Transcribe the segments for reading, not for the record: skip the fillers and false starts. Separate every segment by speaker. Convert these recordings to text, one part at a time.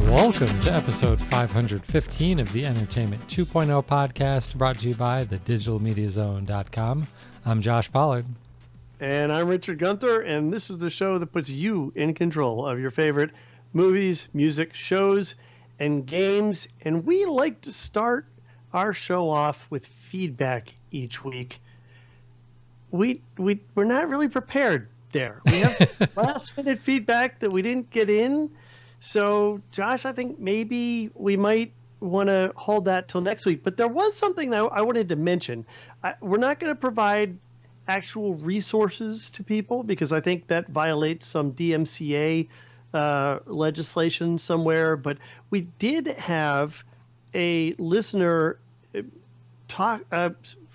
Speaker 1: Welcome to episode 515 of the Entertainment 2.0 podcast, brought to you by thedigitalmediazone.com. I'm Josh Pollard.
Speaker 2: And I'm Richard Gunther, and this is the show that puts you in control of your favorite movies, music, shows, and games. And we like to start our show off with feedback each week. We're not really prepared there. We have last-minute feedback that we didn't get in. So, Josh, I think maybe we might want to hold that till next week. But there was something that I wanted to mention. We're not going to provide actual resources to people because I think that violates some DMCA legislation somewhere. But we did have a listener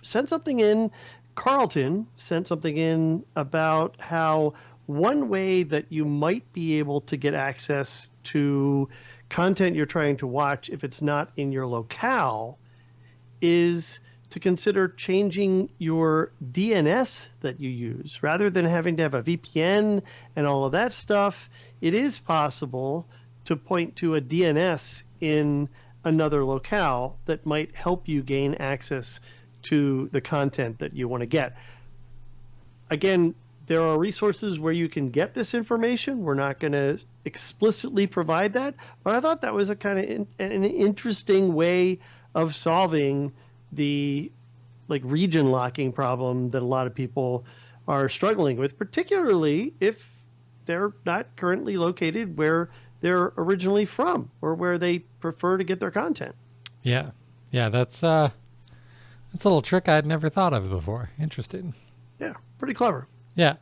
Speaker 2: send something in. Carlton sent something in about how one way that you might be able to get access to content you're trying to watch if it's not in your locale is to consider changing your DNS that you use. Rather than having to have a VPN and all of that stuff, it is possible to point to a DNS in another locale that might help you gain access to the content that you want to get. Again, there are resources where you can get this information. We're not going to explicitly provide that, but I thought that was a kind of an interesting way of solving the region locking problem that a lot of people are struggling with, particularly if they're not currently located where they're originally from or where they prefer to get their content.
Speaker 1: Yeah, that's a little trick I'd never thought of before. Interesting.
Speaker 2: Yeah, pretty clever.
Speaker 1: Yeah.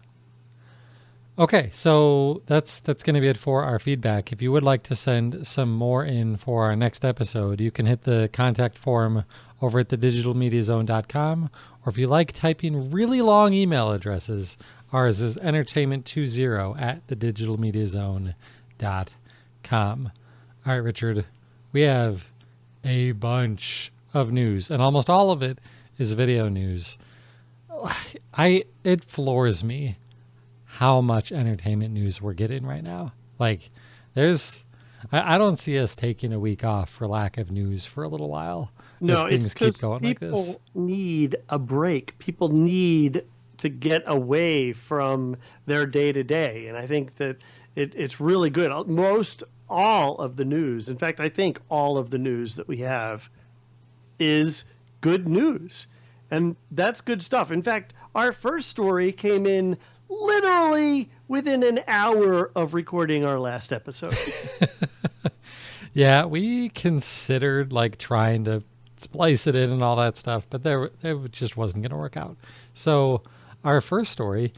Speaker 1: Okay, so that's going to be it for our feedback. If you would like to send some more in for our next episode, you can hit the contact form over at thedigitalmediazone.com, or if you like typing really long email addresses, ours is entertainment20 at thedigitalmediazone.com. All right, Richard, we have a bunch of news, and almost all of it is video news. It floors me how much entertainment news we're getting right now. I don't see us taking a week off for lack of news for a little while.
Speaker 2: No, it's because people need a break. People need to get away from their day-to-day. And I think that it's really good. All of the news, in fact, I think all of the news that we have is good news. And that's good stuff. In fact, our first story came in literally within an hour of recording our last episode.
Speaker 1: Yeah, we considered trying to splice it in and all that stuff, but it just wasn't going to work out. So our first story,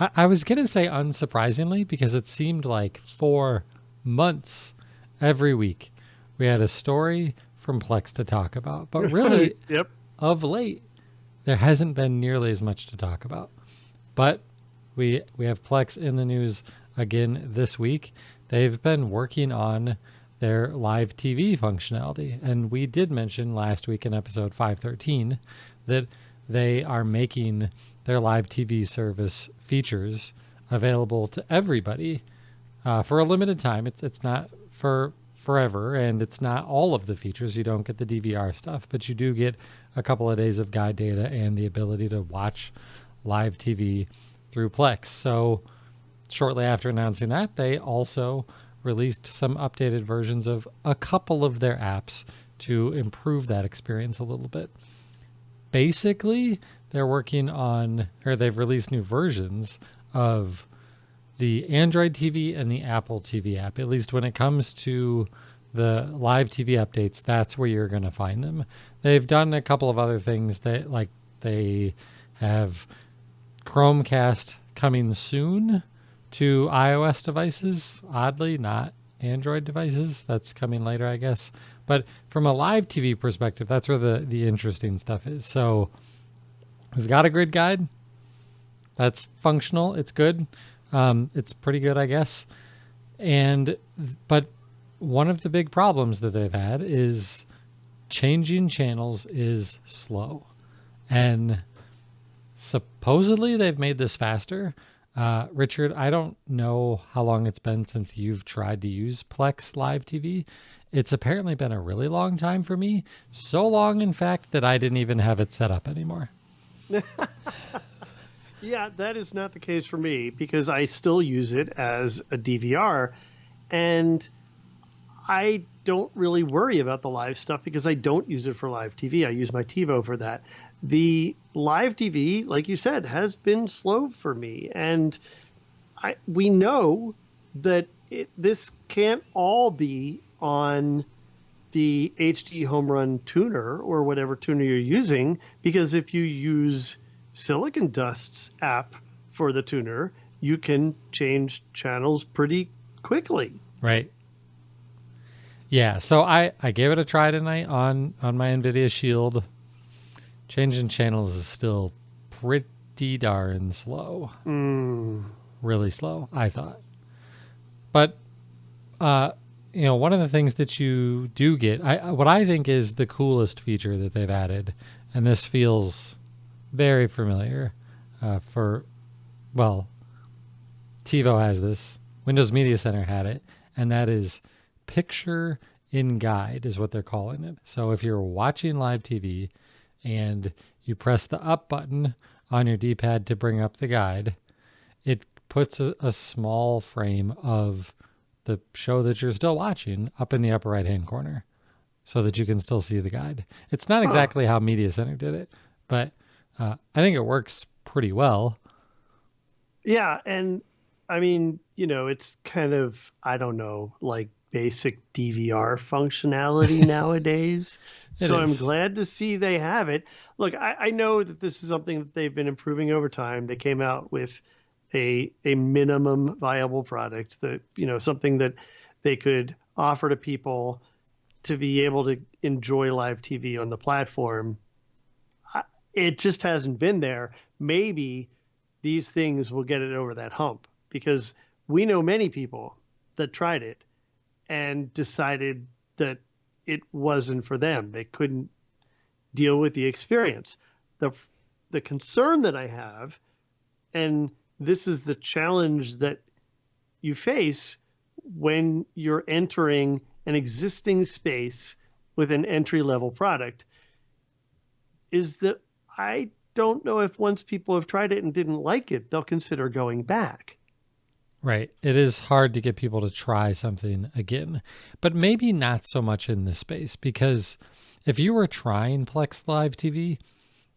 Speaker 1: I was going to say unsurprisingly, because it seemed like for months every week we had a story from Plex to talk about. But really,
Speaker 2: yep.
Speaker 1: Of late, there hasn't been nearly as much to talk about. But we have Plex in the news again this week. They've been working on their live TV functionality. And we did mention last week in episode 513 that they are making their live TV service features available to everybody for a limited time. It's not for forever, and it's not all of the features. You don't get the DVR stuff, but you do get a couple of days of guide data and the ability to watch live TV through Plex. So shortly after announcing that, they also released some updated versions of a couple of their apps to improve that experience a little bit. Basically, they've released new versions of the Android TV and the Apple TV app. At least when it comes to the live TV updates, that's where you're going to find them. They've done a couple of other things that they have Chromecast coming soon to iOS devices. Oddly, not Android devices. That's coming later, I guess. But from a live TV perspective, that's where the interesting stuff is. So we've got a grid guide. That's functional. It's good. It's pretty good, I guess. But one of the big problems that they've had is changing channels is slow. And supposedly they've made this faster. Richard, I don't know how long it's been since you've tried to use Plex Live TV. It's apparently been a really long time for me. So long, in fact, that I didn't even have it set up anymore.
Speaker 2: Yeah, that is not the case for me because I still use it as a DVR, and I don't really worry about the live stuff because I don't use it for live TV. I use my TiVo for that. The live TV, like you said, has been slow for me, and we know that this can't all be on the HD home run tuner or whatever tuner you're using, because if you use Silicon Dust's app for the tuner, you can change channels pretty quickly.
Speaker 1: Right. Yeah, so I gave it a try tonight on my NVIDIA Shield. Changing channels is still pretty darn slow. Really slow, I thought. But, one of the things that you do get, what I think is the coolest feature that they've added, and this feels very familiar TiVo has this, Windows Media Center had it, and that is Picture in Guide is what they're calling it. So if you're watching live TV and you press the up button on your D-pad to bring up the guide, it puts a small frame of the show that you're still watching up in the upper right-hand corner so that you can still see the guide. It's not exactly how Media Center did it, but I think it works pretty well.
Speaker 2: Yeah, and I mean, it's kind of, I don't know, like basic DVR functionality nowadays. So I'm glad to see they have it. Look, I know that this is something that they've been improving over time. They came out with a minimum viable product that, something that they could offer to people to be able to enjoy live TV on the platform. It just hasn't been there. Maybe these things will get it over that hump, because we know many people that tried it and decided that it wasn't for them. They couldn't deal with the experience. The concern that I have, and this is the challenge that you face when you're entering an existing space with an entry-level product, is that I don't know if once people have tried it and didn't like it, they'll consider going back.
Speaker 1: Right. It is hard to get people to try something again, but maybe not so much in this space, because if you were trying Plex Live TV,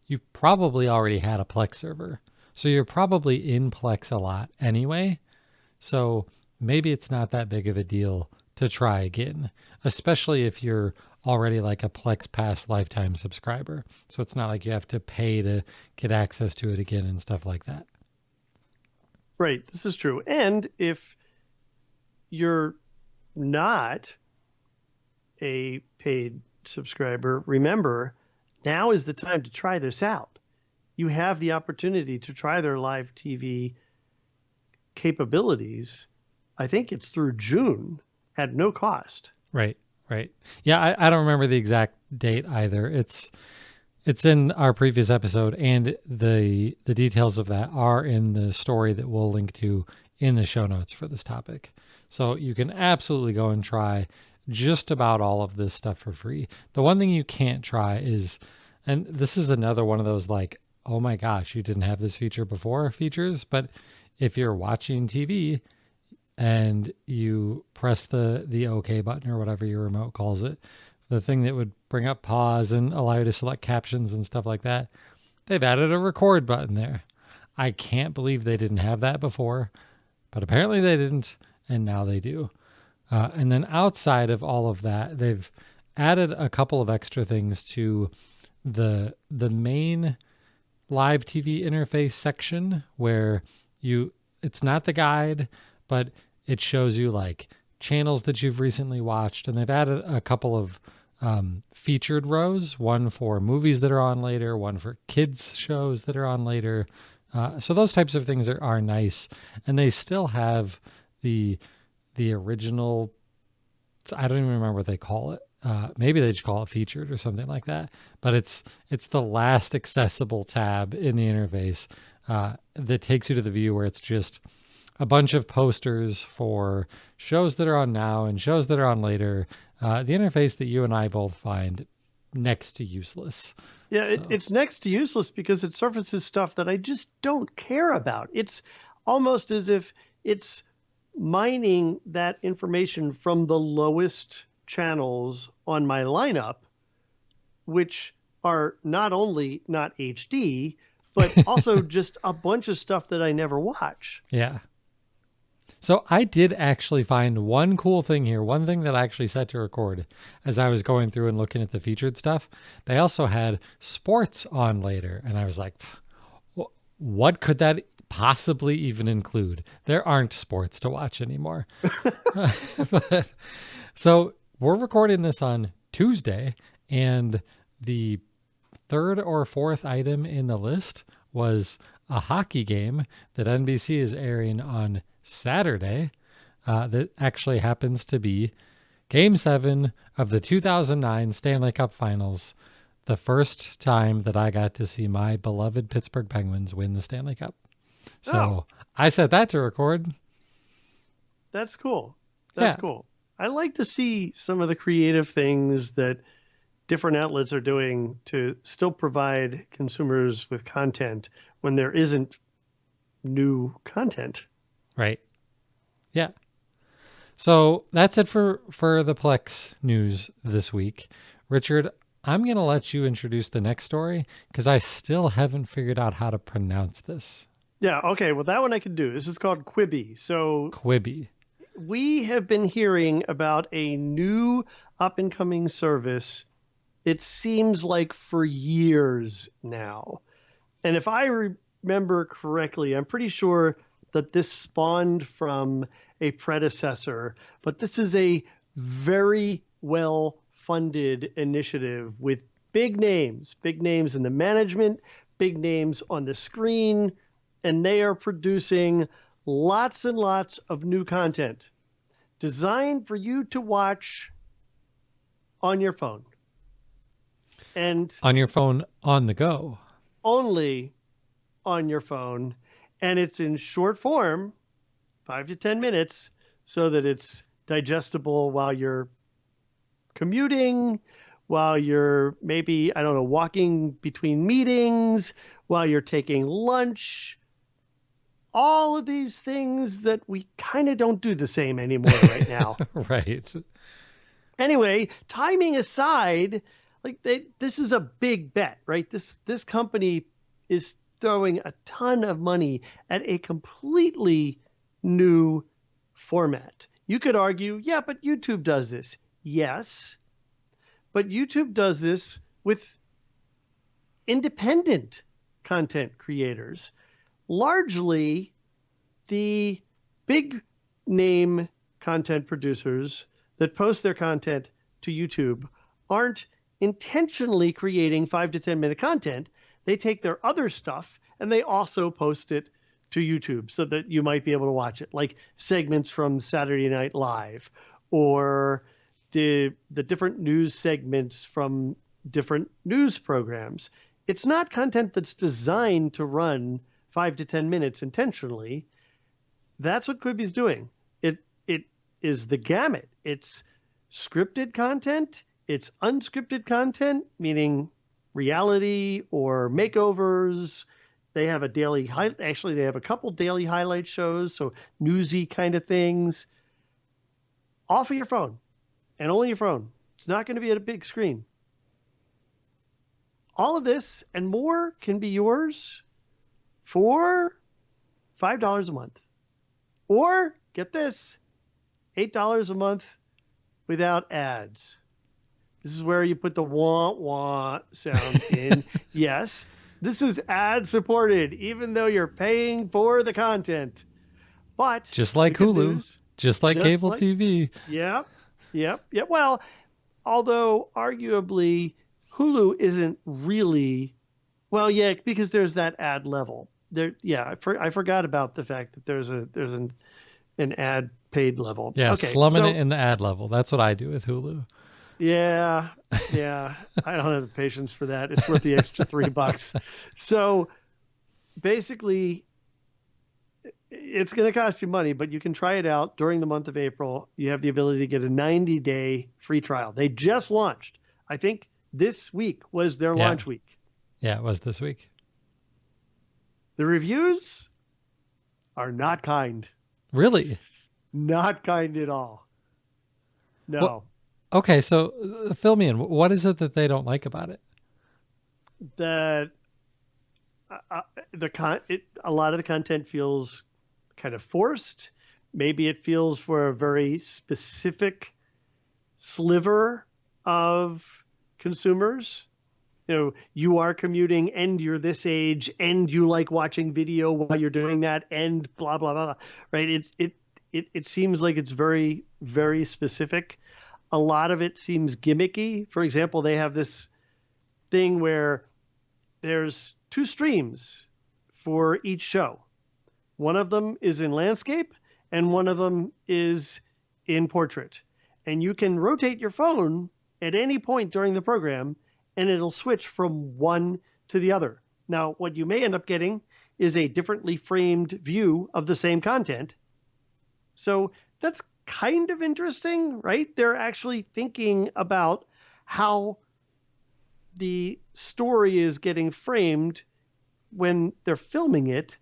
Speaker 1: you probably already had a Plex server. So you're probably in Plex a lot anyway. So maybe it's not that big of a deal to try again, especially if you're already like a Plex Pass lifetime subscriber. So it's not like you have to pay to get access to it again and stuff like that.
Speaker 2: Right. This is true. And if you're not a paid subscriber, remember, now is the time to try this out. You have the opportunity to try their live TV capabilities. I think it's through June at no cost.
Speaker 1: Right. Yeah, I don't remember the exact date either. It's in our previous episode, and the details of that are in the story that we'll link to in the show notes for this topic. So you can absolutely go and try just about all of this stuff for free. The one thing you can't try is, and this is another one of those like, oh my gosh, you didn't have this feature before features, but if you're watching TV and you press the OK button or whatever your remote calls it, the thing that would bring up pause and allow you to select captions and stuff like that, they've added a record button there. I can't believe they didn't have that before, but apparently they didn't, and now they do. And then outside of all of that, they've added a couple of extra things to the main live TV interface section, where it's not the guide, but it shows you like channels that you've recently watched, and they've added a couple of featured rows, one for movies that are on later, one for kids shows that are on later. So those types of things are nice, and they still have the original, I don't even remember what they call it. Maybe they just call it featured or something like that, but it's the last accessible tab in the interface. that takes you to the view where it's just a bunch of posters for shows that are on now and shows that are on later. The interface that you and I both find next to useless.
Speaker 2: Yeah,
Speaker 1: So,
Speaker 2: it's next to useless because it surfaces stuff that I just don't care about. It's almost as if it's mining that information from the lowest channels on my lineup, which are not only not HD, but also just a bunch of stuff that I never watch.
Speaker 1: yeah. So I did actually find one cool thing here, one thing that I actually set to record as I was going through and looking at the featured stuff. They also had sports on later, and I was like, what could that possibly even include? There aren't sports to watch anymore. But, so we're recording this on Tuesday, and the third or fourth item in the list was a hockey game that NBC is airing on Saturday. That actually happens to be Game 7 of the 2009 Stanley Cup Finals, the first time that I got to see my beloved Pittsburgh Penguins win the Stanley Cup. So I set that to record.
Speaker 2: That's cool. That's cool. I like to see some of the creative things that different outlets are doing to still provide consumers with content when there isn't new content.
Speaker 1: Right. Yeah. So that's it for the Plex news this week. Richard, I'm going to let you introduce the next story because I still haven't figured out how to pronounce this.
Speaker 2: Yeah, okay. Well, that one I can do. This is called Quibi. So
Speaker 1: Quibi.
Speaker 2: we have been hearing about a new up-and-coming service, it seems like for years now. And if I remember correctly, I'm pretty sure that this spawned from a predecessor, but this is a very well-funded initiative with big names in the management, big names on the screen, and they are producing lots and lots of new content designed for you to watch on your phone. And
Speaker 1: on your phone on the go.
Speaker 2: Only on your phone. And it's in short form, 5 to 10 minutes, so that it's digestible while you're commuting, while you're maybe, I don't know, walking between meetings, while you're taking lunch. All of these things that we kind of don't do the same anymore right now.
Speaker 1: Right.
Speaker 2: Anyway, timing aside, like this is a big bet, right? This company is throwing a ton of money at a completely new format. You could argue, yeah, but YouTube does this. Yes, but YouTube does this with independent content creators. Largely, the big name content producers that post their content to YouTube aren't intentionally creating 5 to 10 minute content. They take their other stuff and they also post it to YouTube so that you might be able to watch it, like segments from Saturday Night Live or the different news segments from different news programs. It's not content that's designed to run 5 to 10 minutes intentionally. That's what Quibi's doing. It is the gamut. It's scripted content. It's unscripted content, meaning reality or makeovers. They have actually they have a couple daily highlight shows, so newsy kind of things. Off of your phone and only your phone. It's not going to be at a big screen. All of this and more can be yours for $5 a month. Or, get this, $8 a month without ads. This is where you put the wah-wah sound in. Yes, this is ad-supported, even though you're paying for the content. But
Speaker 1: just like Hulu, just like cable TV.
Speaker 2: Yep. Well, although arguably Hulu isn't really, well, yeah, because there's that ad level. I forgot about the fact that there's an ad paid level.
Speaker 1: Yeah, okay, slumming it in the ad level. That's what I do with Hulu.
Speaker 2: Yeah. I don't have the patience for that. It's worth the extra $3. So basically, it's going to cost you money, but you can try it out during the month of April. You have the ability to get a 90-day free trial. They just launched. I think this week was their
Speaker 1: Yeah.
Speaker 2: launch week.
Speaker 1: Yeah, it was this week.
Speaker 2: The reviews are not kind.
Speaker 1: Really?
Speaker 2: Not kind at all. No.
Speaker 1: Well, okay, so fill me in. What is it that they don't like about it?
Speaker 2: That a lot of the content feels kind of forced. Maybe it feels for a very specific sliver of consumers. You are commuting and you're this age and you like watching video while you're doing that and blah blah blah. Right? It seems like it's very, very specific. A lot of it seems gimmicky. For example, they have this thing where there's 2 streams for each show. One of them is in landscape and one of them is in portrait. And you can rotate your phone at any point during the program and it'll switch from one to the other. Now, what you may end up getting is a differently framed view of the same content. So that's kind of interesting, right? They're actually thinking about how the story is getting framed when they're filming it,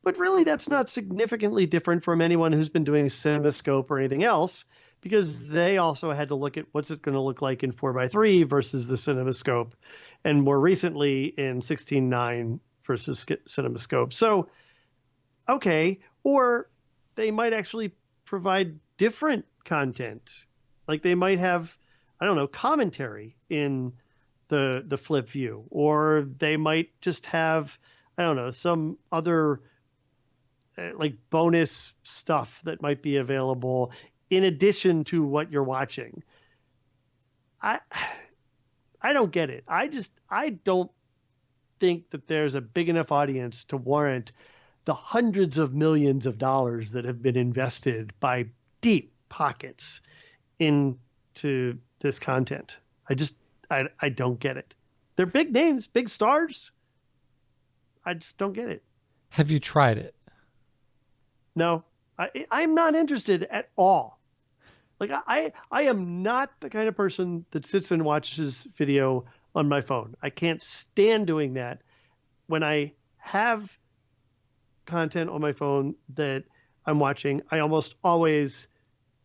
Speaker 2: but really that's not significantly different from anyone who's been doing CinemaScope or anything else, because they also had to look at what's it going to look like in 4:3 versus the CinemaScope, and more recently in 16:9 versus CinemaScope. So, okay, or they might actually provide different content. Like they might have, I don't know, commentary in the flip view, or they might just have, I don't know, some other like bonus stuff that might be available in addition to what you're watching. I don't get it. I don't think that there's a big enough audience to warrant the hundreds of millions of dollars that have been invested by deep pockets into this content. I don't get it. They're big names, big stars. I just don't get it.
Speaker 1: Have you tried it?
Speaker 2: No, I'm not interested at all. Like I am not the kind of person that sits and watches video on my phone. I can't stand doing that. When I have content on my phone that I'm watching, I almost always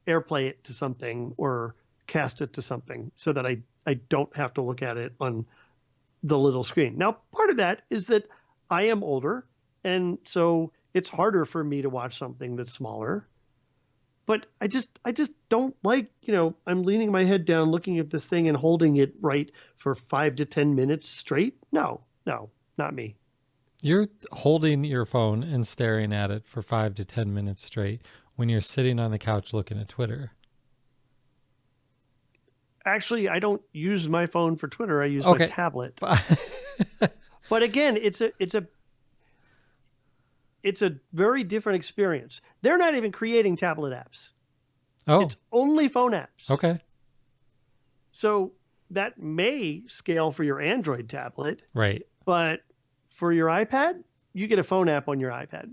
Speaker 2: AirPlay it to something or cast it to something so that I don't have to look at it on the little screen. Now, part of that is that I am older, and so it's harder for me to watch something that's smaller. But I just don't like, I'm leaning my head down looking at this thing and holding it right for 5 to 10 minutes straight. No, not me.
Speaker 1: You're holding your phone and staring at it for 5 to 10 minutes straight when you're sitting on the couch looking at Twitter.
Speaker 2: Actually, I don't use my phone for Twitter. I use my tablet. But again, it's a very different experience. They're not even creating tablet apps.
Speaker 1: Oh.
Speaker 2: It's only phone apps.
Speaker 1: Okay.
Speaker 2: So that may scale for your Android tablet.
Speaker 1: Right.
Speaker 2: But for your iPad, you get a phone app on your iPad.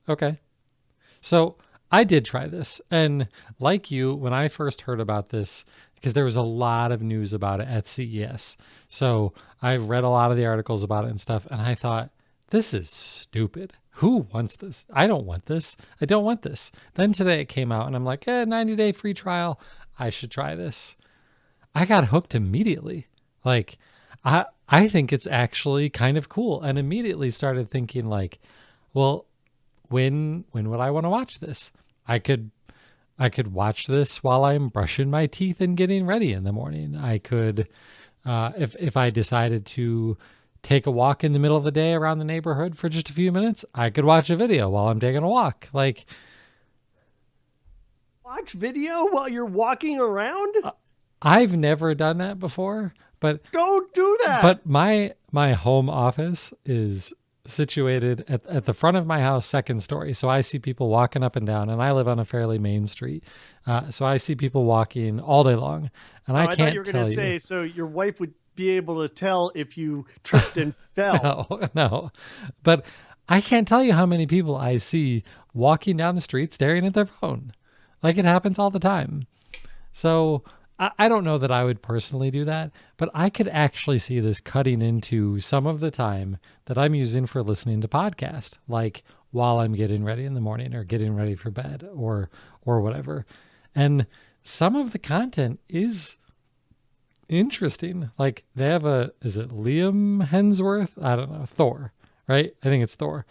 Speaker 1: Okay. So I did try this. And like you, when I first heard about this, because there was a lot of news about it at CES. So I read a lot of the articles about it and stuff. And I thought, this is stupid. Who wants this? I don't want this. I don't want this. Then today it came out and I'm like, 90-day free trial. I should try this. I got hooked immediately. Like, I think it's actually kind of cool, and immediately started thinking like, well, when would I want to watch this? I could watch this while I'm brushing my teeth and getting ready in the morning. I could, if I decided to take a walk in the middle of the day around the neighborhood for just a few minutes, I could watch a video while I'm taking a walk. Like,
Speaker 2: watch video while you're walking around?
Speaker 1: I've never done that before, but
Speaker 2: don't do that.
Speaker 1: But my home office is situated at the front of my house, second story. So I see people walking up and down, and I live on a fairly main street. So I see people walking all day long, and I can't
Speaker 2: thought you were
Speaker 1: tell
Speaker 2: going to
Speaker 1: you.
Speaker 2: say, so your wife would be able to tell if you tripped and fell.
Speaker 1: No. But I can't tell you how many people I see walking down the street staring at their phone. Like, it happens all the time. So I don't know that I would personally do that, but I could actually see this cutting into some of the time that I'm using for listening to podcasts, like while I'm getting ready in the morning or getting ready for bed or whatever. And some of the content is interesting. Like, they have is it Liam Hemsworth? I don't know. Thor, right? I think it's Thor.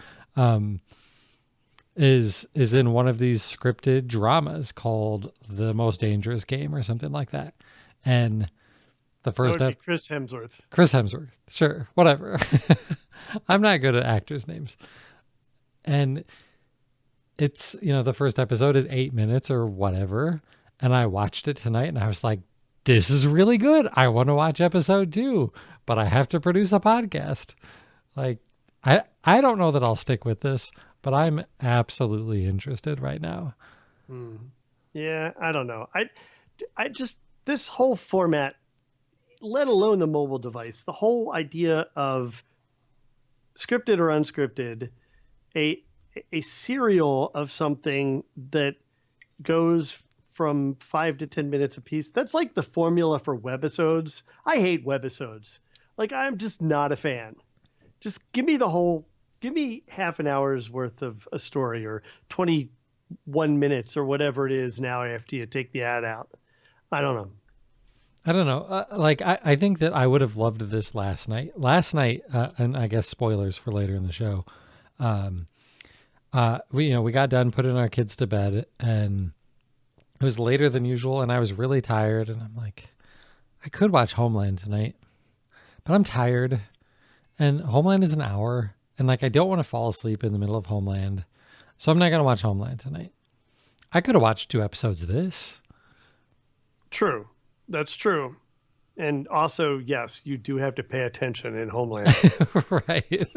Speaker 1: Is in one of these scripted dramas called The Most Dangerous Game or something like that. And the first
Speaker 2: That would be Chris Hemsworth.
Speaker 1: Chris Hemsworth, sure, whatever. I'm not good at actors' names. And it's, the first episode is 8 minutes or whatever. And I watched it tonight and I was like, this is really good. I want to watch episode 2, but I have to produce a podcast. Like, I don't know that I'll stick with this, but I'm absolutely interested right now.
Speaker 2: Yeah, I don't know. I just, this whole format, let alone the mobile device, the whole idea of scripted or unscripted, a serial of something that goes from 5 to 10 minutes a piece. That's like the formula for webisodes. I hate webisodes. Like, I'm just not a fan. Just give me half an hour's worth of a story, or 21 minutes or whatever it is now after you take the ad out. I don't know.
Speaker 1: I think that I would have loved this last night. And I guess spoilers for later in the show. We got done putting our kids to bed, and it was later than usual, and I was really tired, and I'm like, I could watch Homeland tonight, but I'm tired, and Homeland is an hour, and I don't want to fall asleep in the middle of Homeland, so I'm not going to watch Homeland tonight. I could have watched 2 episodes of this.
Speaker 2: True. That's true. And also, yes, you do have to pay attention in Homeland.
Speaker 1: Right.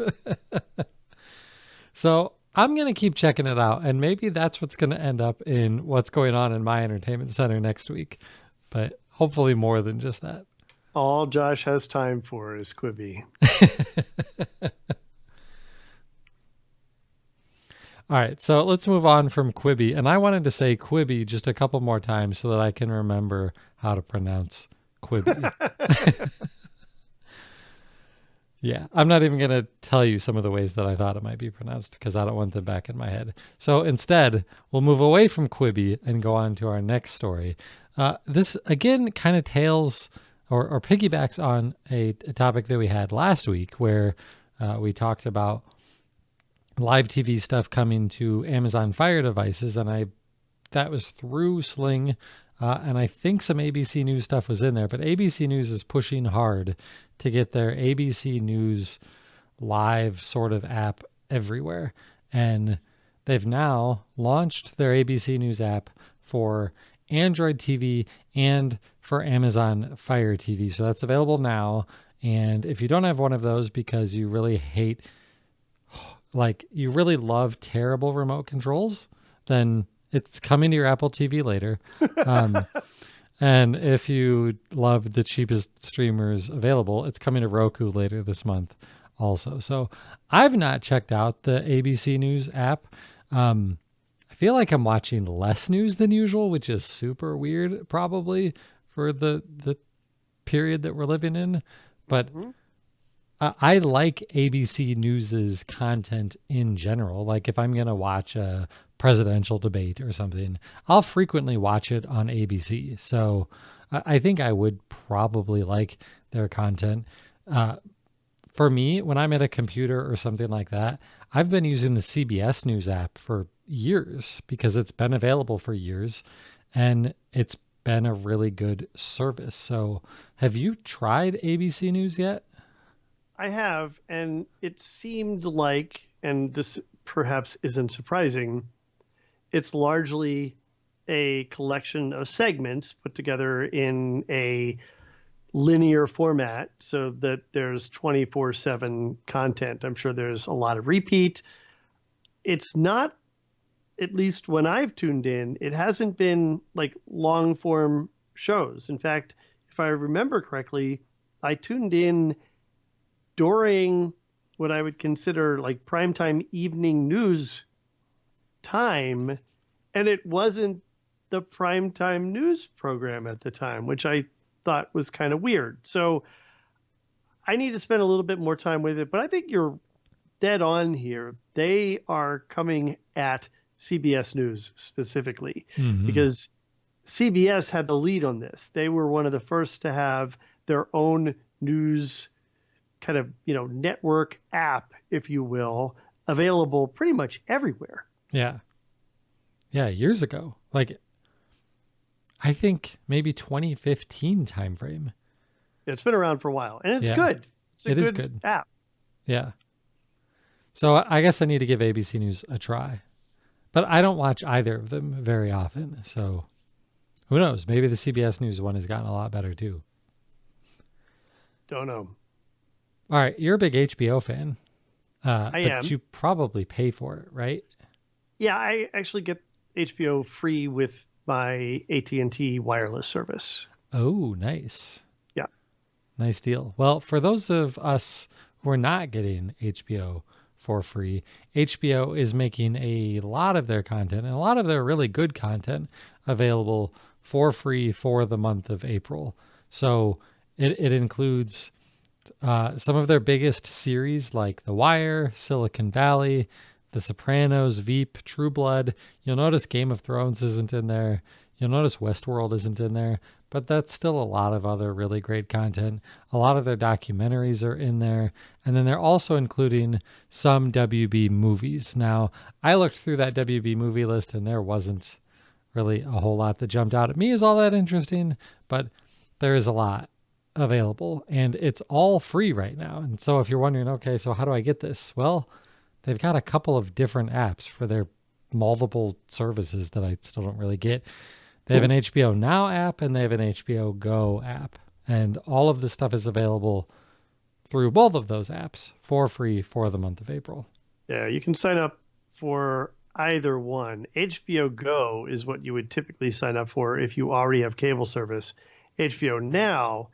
Speaker 1: So I'm going to keep checking it out, and maybe that's what's going to end up in what's going on in my entertainment center next week, but hopefully more than just that.
Speaker 2: All Josh has time for is Quibi.
Speaker 1: All right, so let's move on from Quibi. And I wanted to say Quibi just a couple more times so that I can remember how to pronounce Quibi. Yeah, I'm not even going to tell you some of the ways that I thought it might be pronounced because I don't want them back in my head. So instead, we'll move away from Quibi and go on to our next story. This, again, kind of tails or piggybacks on a topic that we had last week where we talked about live TV stuff coming to Amazon Fire devices, and that was through Sling, and I think some ABC News stuff was in there, but ABC News is pushing hard to get their ABC News live sort of app everywhere, and they've now launched their ABC News app for Android TV and for Amazon Fire TV, so that's available now. And if you don't have one of those because you really you really love terrible remote controls, then it's coming to your Apple TV later. And if you love the cheapest streamers available, it's coming to Roku later this month also. So I've not checked out the ABC News app. I feel like I'm watching less news than usual, which is super weird probably for the period that we're living in. But I like ABC News's content in general. Like, if I'm going to watch a presidential debate or something, I'll frequently watch it on ABC. So I think I would probably like their content. For me, when I'm at a computer or something like that, I've been using the CBS News app for years because it's been available for years and it's been a really good service. So have you tried ABC News yet?
Speaker 2: I have, and it seemed like, and this perhaps isn't surprising, it's largely a collection of segments put together in a linear format so that there's 24/7 content. I'm sure there's a lot of repeat. It's not, at least when I've tuned in, it hasn't been like long form shows. In fact, if I remember correctly, I tuned in during what I would consider like primetime evening news time, and it wasn't the primetime news program at the time, which I thought was kind of weird. So I need to spend a little bit more time with it, but I think you're dead on here. They are coming at CBS News specifically because CBS had the lead on this. They were one of the first to have their own news kind of, network app, if you will, available pretty much everywhere.
Speaker 1: Yeah. Yeah, years ago. Like, I think maybe 2015 timeframe.
Speaker 2: It's been around for a while, and it's
Speaker 1: Yeah.
Speaker 2: good.
Speaker 1: It is good.
Speaker 2: App.
Speaker 1: Yeah. So I guess I need to give ABC News a try. But I don't watch either of them very often. So who knows? Maybe the CBS News one has gotten a lot better too.
Speaker 2: Don't know.
Speaker 1: All right. You're a big HBO fan.
Speaker 2: I am.
Speaker 1: But you probably pay for it, right?
Speaker 2: Yeah, I actually get HBO free with my AT&T wireless service.
Speaker 1: Oh, nice.
Speaker 2: Yeah.
Speaker 1: Nice deal. Well, for those of us who are not getting HBO for free, HBO is making a lot of their content and a lot of their really good content available for free for the month of April. So it includes some of their biggest series like The Wire, Silicon Valley, The Sopranos, Veep, True Blood. You'll notice Game of Thrones isn't in there. You'll notice Westworld isn't in there, but that's still a lot of other really great content. A lot of their documentaries are in there. And then they're also including some WB movies. Now, I looked through that WB movie list and there wasn't really a whole lot that jumped out at me as all that interesting, but there is a lot available and it's all free right now. And so if you're wondering, okay, so how do I get this? Well, they've got a couple of different apps for their multiple services that I still don't really get. They have an HBO Now app and they have an HBO Go app. And all of this stuff is available through both of those apps for free for the month of April.
Speaker 2: Yeah, you can sign up for either one. HBO Go is what you would typically sign up for if you already have cable service. HBO Now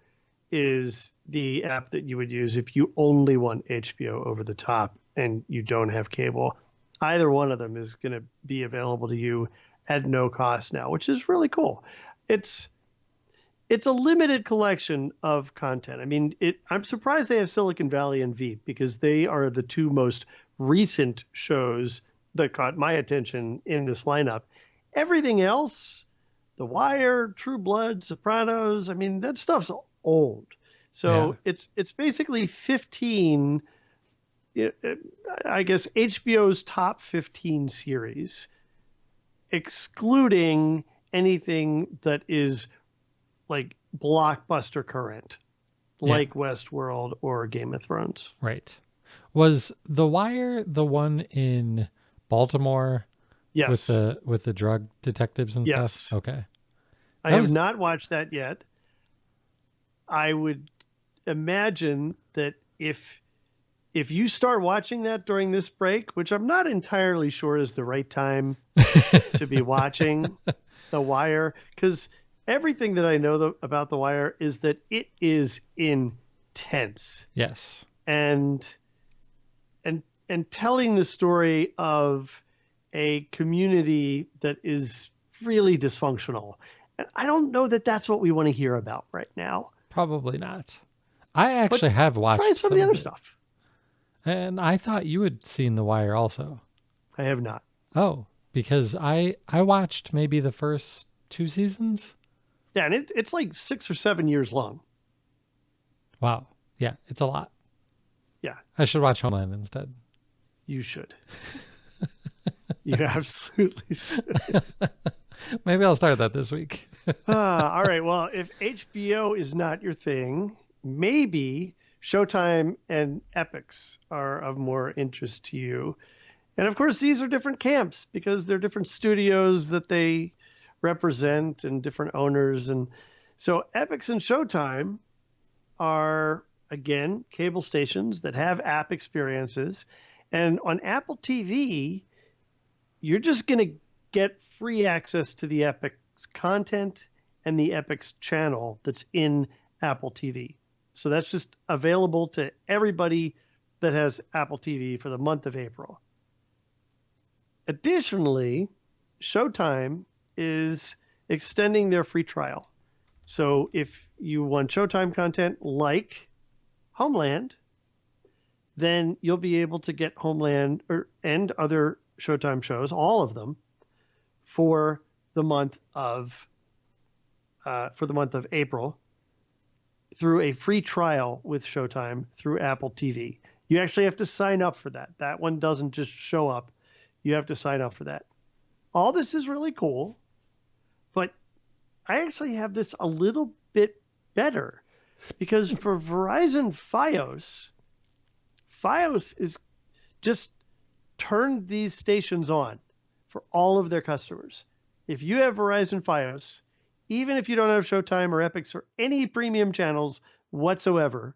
Speaker 2: is the app that you would use if you only want HBO over the top and you don't have cable. Either one of them is going to be available to you at no cost now, which is really cool. It's a limited collection of content. I mean, I'm surprised they have Silicon Valley and Veep because they are the two most recent shows that caught my attention in this lineup. Everything else, The Wire, True Blood, Sopranos, I mean, that stuff's old. So
Speaker 1: Yeah.
Speaker 2: it's basically 15, I guess, HBO's top 15 series, excluding anything that is like blockbuster current, like Westworld or Game of Thrones.
Speaker 1: Right. Was The Wire the one in Baltimore
Speaker 2: Yes.
Speaker 1: with the drug detectives and
Speaker 2: Yes.
Speaker 1: stuff? Okay.
Speaker 2: I have not watched that yet. I would imagine that if you start watching that during this break, which I'm not entirely sure is the right time to be watching The Wire, because everything that I know about The Wire is that it is intense.
Speaker 1: Yes.
Speaker 2: And telling the story of a community that is really dysfunctional. And I don't know that that's what we want to hear about right now.
Speaker 1: Probably not. I actually have watched
Speaker 2: Try some of the other
Speaker 1: it.
Speaker 2: stuff.
Speaker 1: And I thought you had seen The Wire also.
Speaker 2: I have not.
Speaker 1: Oh, because I watched maybe the first 2 seasons.
Speaker 2: Yeah, and it's like 6 or 7 years long.
Speaker 1: Wow. Yeah, it's a lot.
Speaker 2: Yeah.
Speaker 1: I should watch Homeland instead.
Speaker 2: You should. You absolutely should.
Speaker 1: Maybe I'll start that this week.
Speaker 2: All right. Well, if HBO is not your thing, maybe Showtime and Epix are of more interest to you. And of course, these are different camps because they're different studios that they represent and different owners. And so Epix and Showtime are, again, cable stations that have app experiences. And on Apple TV, you're just going to get free access to the Epix content and the Epix channel that's in Apple TV. So that's just available to everybody that has Apple TV for the month of April. Additionally, Showtime is extending their free trial. So if you want Showtime content like Homeland, then you'll be able to get Homeland and other Showtime shows, all of them, for the month of April through a free trial with Showtime through Apple TV. You actually have to sign up for that. That one doesn't just show up. You have to sign up for that. All this is really cool, but I actually have this a little bit better because for Verizon Fios is just turned these stations on for all of their customers. If you have Verizon Fios, even if you don't have Showtime or Epix or any premium channels whatsoever,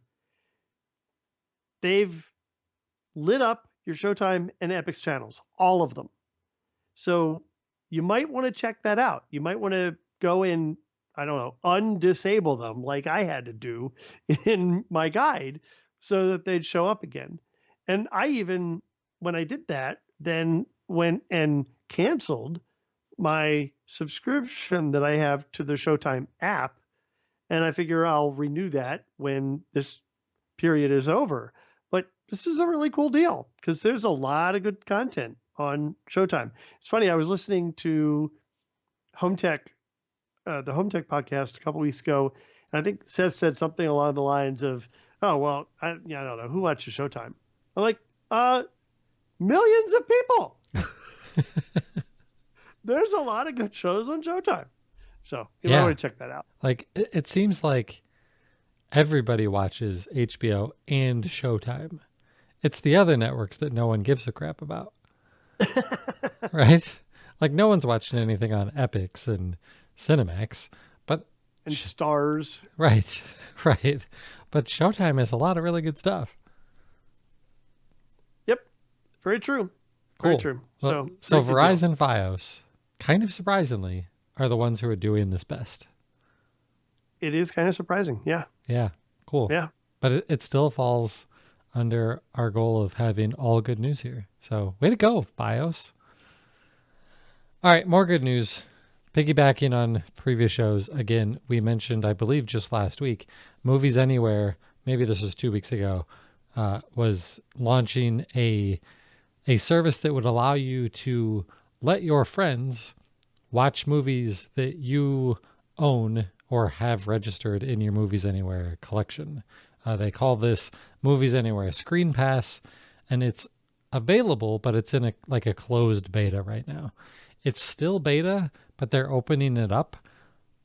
Speaker 2: they've lit up your Showtime and Epix channels, all of them. So you might want to check that out. You might want to go in, I don't know, undisable them like I had to do in my guide so that they'd show up again. And I even, when I did that, then went and canceled my subscription that I have to the Showtime app. And I figure I'll renew that when this period is over. But this is a really cool deal because there's a lot of good content on Showtime. It's funny, I was listening to Home Tech, the Home Tech podcast a couple weeks ago, and I think Seth said something along the lines of, "Oh well, I don't know who watches Showtime." I'm like, millions of people. There's a lot of good shows on Showtime, so you might want to check that out.
Speaker 1: Like it seems like everybody watches HBO and Showtime. It's the other networks that no one gives a crap about. Right? Like no one's watching anything on Epix and Cinemax,
Speaker 2: and Stars.
Speaker 1: Right. Right. But Showtime has a lot of really good stuff.
Speaker 2: Yep. Very true.
Speaker 1: Cool.
Speaker 2: Very true.
Speaker 1: Well, so Verizon Fios, kind of surprisingly, are the ones who are doing this best.
Speaker 2: It is kind of surprising. Yeah.
Speaker 1: Yeah. Cool.
Speaker 2: Yeah.
Speaker 1: But it still falls under our goal of having all good news here. So way to go, Fios. All right, more good news. Piggybacking on previous shows, again, we mentioned, I believe just last week, Movies Anywhere, maybe this was 2 weeks ago, was launching a service that would allow you to let your friends watch movies that you own or have registered in your Movies Anywhere collection. They call this Movies Anywhere Screen Pass, and it's available, but it's in a closed beta right now. It's still beta, but they're opening it up.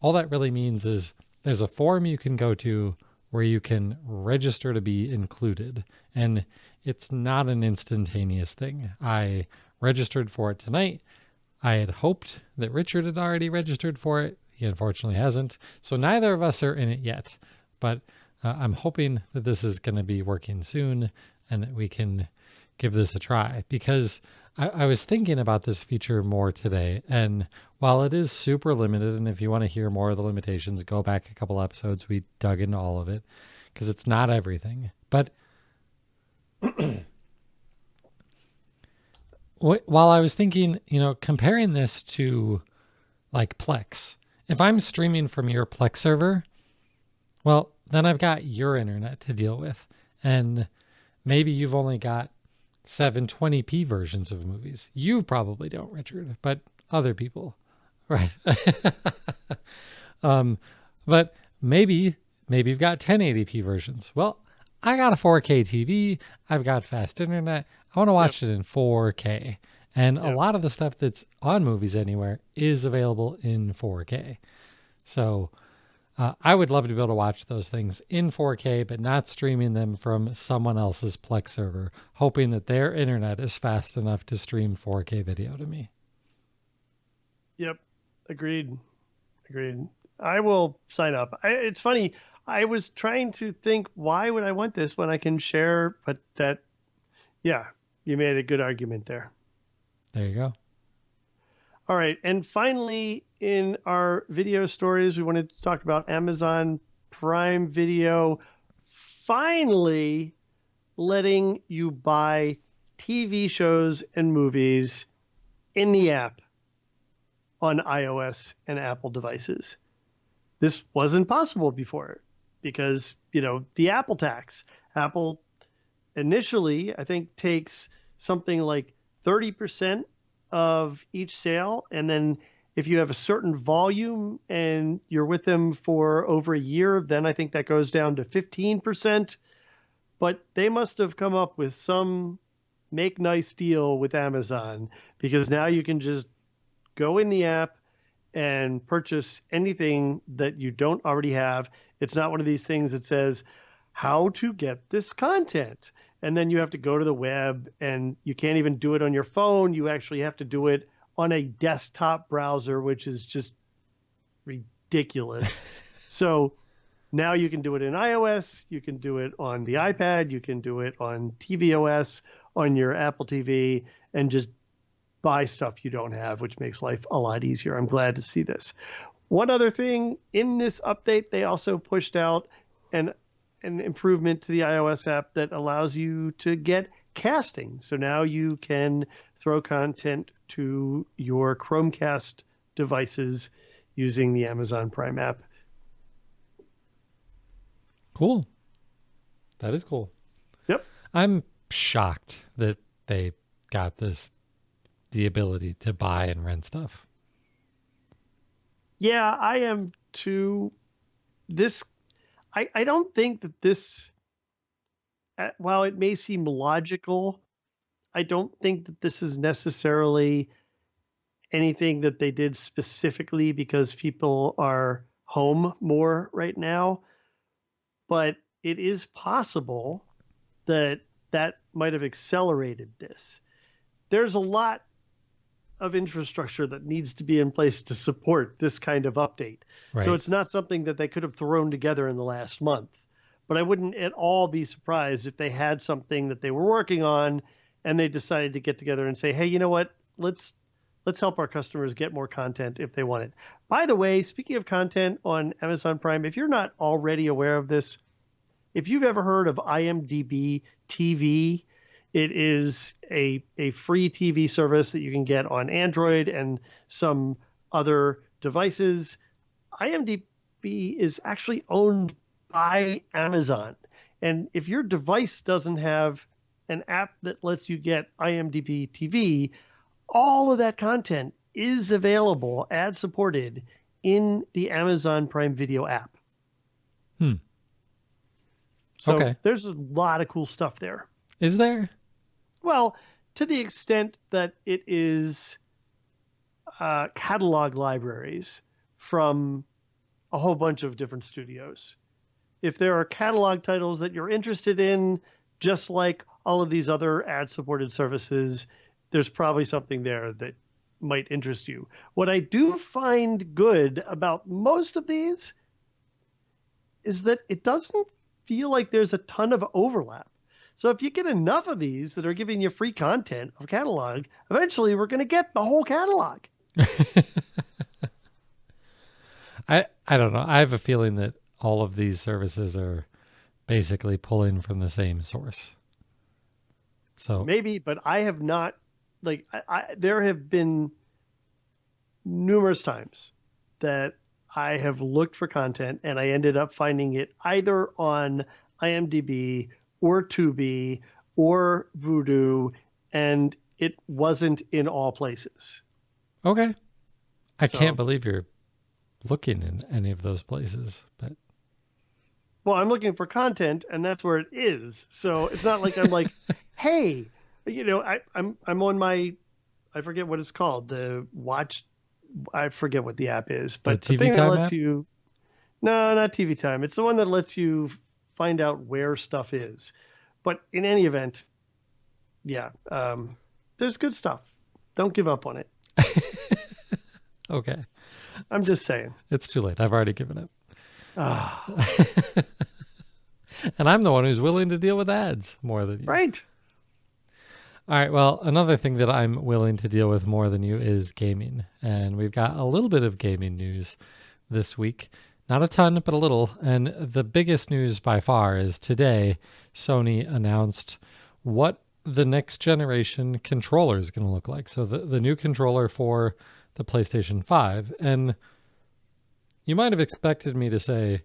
Speaker 1: All that really means is there's a form you can go to where you can register to be included, and it's not an instantaneous thing. I registered for it tonight. I had hoped that Richard had already registered for it. He unfortunately hasn't. So neither of us are in it yet, but I'm hoping that this is going to be working soon and that we can give this a try, because I was thinking about this feature more today, and while it is super limited, and if you want to hear more of the limitations, go back a couple episodes, we dug into all of it, because it's not everything. But while I was thinking, comparing this to like Plex, if I'm streaming from your Plex server, well, then I've got your internet to deal with, and maybe you've only got 720p versions of movies. You probably don't, Richard, but other people, right? But maybe you've got 1080p versions. Well, I got a 4K TV. I've got fast internet. I want to watch it in 4K. And a lot of the stuff that's on Movies Anywhere is available in 4K. So I would love to be able to watch those things in 4K, but not streaming them from someone else's Plex server, hoping that their internet is fast enough to stream 4K video to me.
Speaker 2: Yep. Agreed. I will sign up. It's funny. I was trying to think, why would I want this when I can share? But you made a good argument there.
Speaker 1: There you go.
Speaker 2: All right. And finally, in our video stories, we wanted to talk about Amazon Prime Video finally letting you buy TV shows and movies in the app on iOS and Apple devices. This wasn't possible before because, the Apple tax. Apple initially, I think, takes something like 30% of each sale. And then if you have a certain volume and you're with them for over a year, then I think that goes down to 15%. But they must have come up with some make nice deal with Amazon, because now you can just go in the app and purchase anything that you don't already have. It's not one of these things that says how to get this content, and then you have to go to the web, and you can't even do it on your phone. You actually have to do it on a desktop browser, which is just ridiculous. So now you can do it in iOS, you can do it on the iPad, you can do it on tvOS, on your Apple TV, and just buy stuff you don't have, which makes life a lot easier. I'm glad to see this. One other thing, in this update, they also pushed out an improvement to the iOS app that allows you to get casting. So now you can throw content to your Chromecast devices using the Amazon Prime app.
Speaker 1: Cool. That is cool.
Speaker 2: Yep.
Speaker 1: I'm shocked that they got the ability to buy and rent stuff.
Speaker 2: Yeah, I am too. I don't think that this, while it may seem logical, I don't think that this is necessarily anything that they did specifically because people are home more right now. But it is possible that might have accelerated this. There's a lot of infrastructure that needs to be in place to support this kind of update.
Speaker 1: Right.
Speaker 2: So it's not something that they could have thrown together in the last month. But I wouldn't at all be surprised if they had something that they were working on and they decided to get together and say, hey, you know what? Let's help our customers get more content if they want it. By the way, speaking of content on Amazon Prime, if you're not already aware of this, if you've ever heard of IMDb TV, it is a free TV service that you can get on Android and some other devices. IMDb is actually owned by Amazon. And if your device doesn't have an app that lets you get IMDb TV, all of that content is available, ad-supported, in the Amazon Prime Video app. So
Speaker 1: okay.
Speaker 2: There's a lot of cool stuff there.
Speaker 1: Is there?
Speaker 2: Well, to the extent that it is catalog libraries from a whole bunch of different studios. If there are catalog titles that you're interested in, just like all of these other ad-supported services, there's probably something there that might interest you. What I do find good about most of these is that it doesn't feel like there's a ton of overlap. So if you get enough of these that are giving you free content of catalog, eventually we're going to get the whole catalog.
Speaker 1: I don't know. I have a feeling that all of these services are basically pulling from the same source. So
Speaker 2: maybe, but I have not, there have been numerous times that I have looked for content and I ended up finding it either on IMDb or Tubi or Vudu, and it wasn't in all places.
Speaker 1: Okay. I can't believe you're looking in any of those places, but
Speaker 2: well, I'm looking for content and that's where it is. So it's not like I'm like, hey, I'm on my, I forget what it's called, the watch, I forget what the app is, but
Speaker 1: the
Speaker 2: thing
Speaker 1: TV
Speaker 2: that
Speaker 1: Time
Speaker 2: lets
Speaker 1: app?
Speaker 2: you, no, not TV Time. It's the one that lets you find out where stuff is. But in any event, yeah, there's good stuff. Don't give up on it.
Speaker 1: Okay.
Speaker 2: I'm just saying.
Speaker 1: It's too late. I've already given up.
Speaker 2: Ah,
Speaker 1: And I'm the one who's willing to deal with ads more than you.
Speaker 2: right.
Speaker 1: All right. Well, another thing that I'm willing to deal with more than you is gaming. And we've got a little bit of gaming news this week. Not a ton, but a little. And the biggest news by far is today, Sony announced what the next generation controller is going to look like. So the new controller for the PlayStation 5. And you might have expected me to say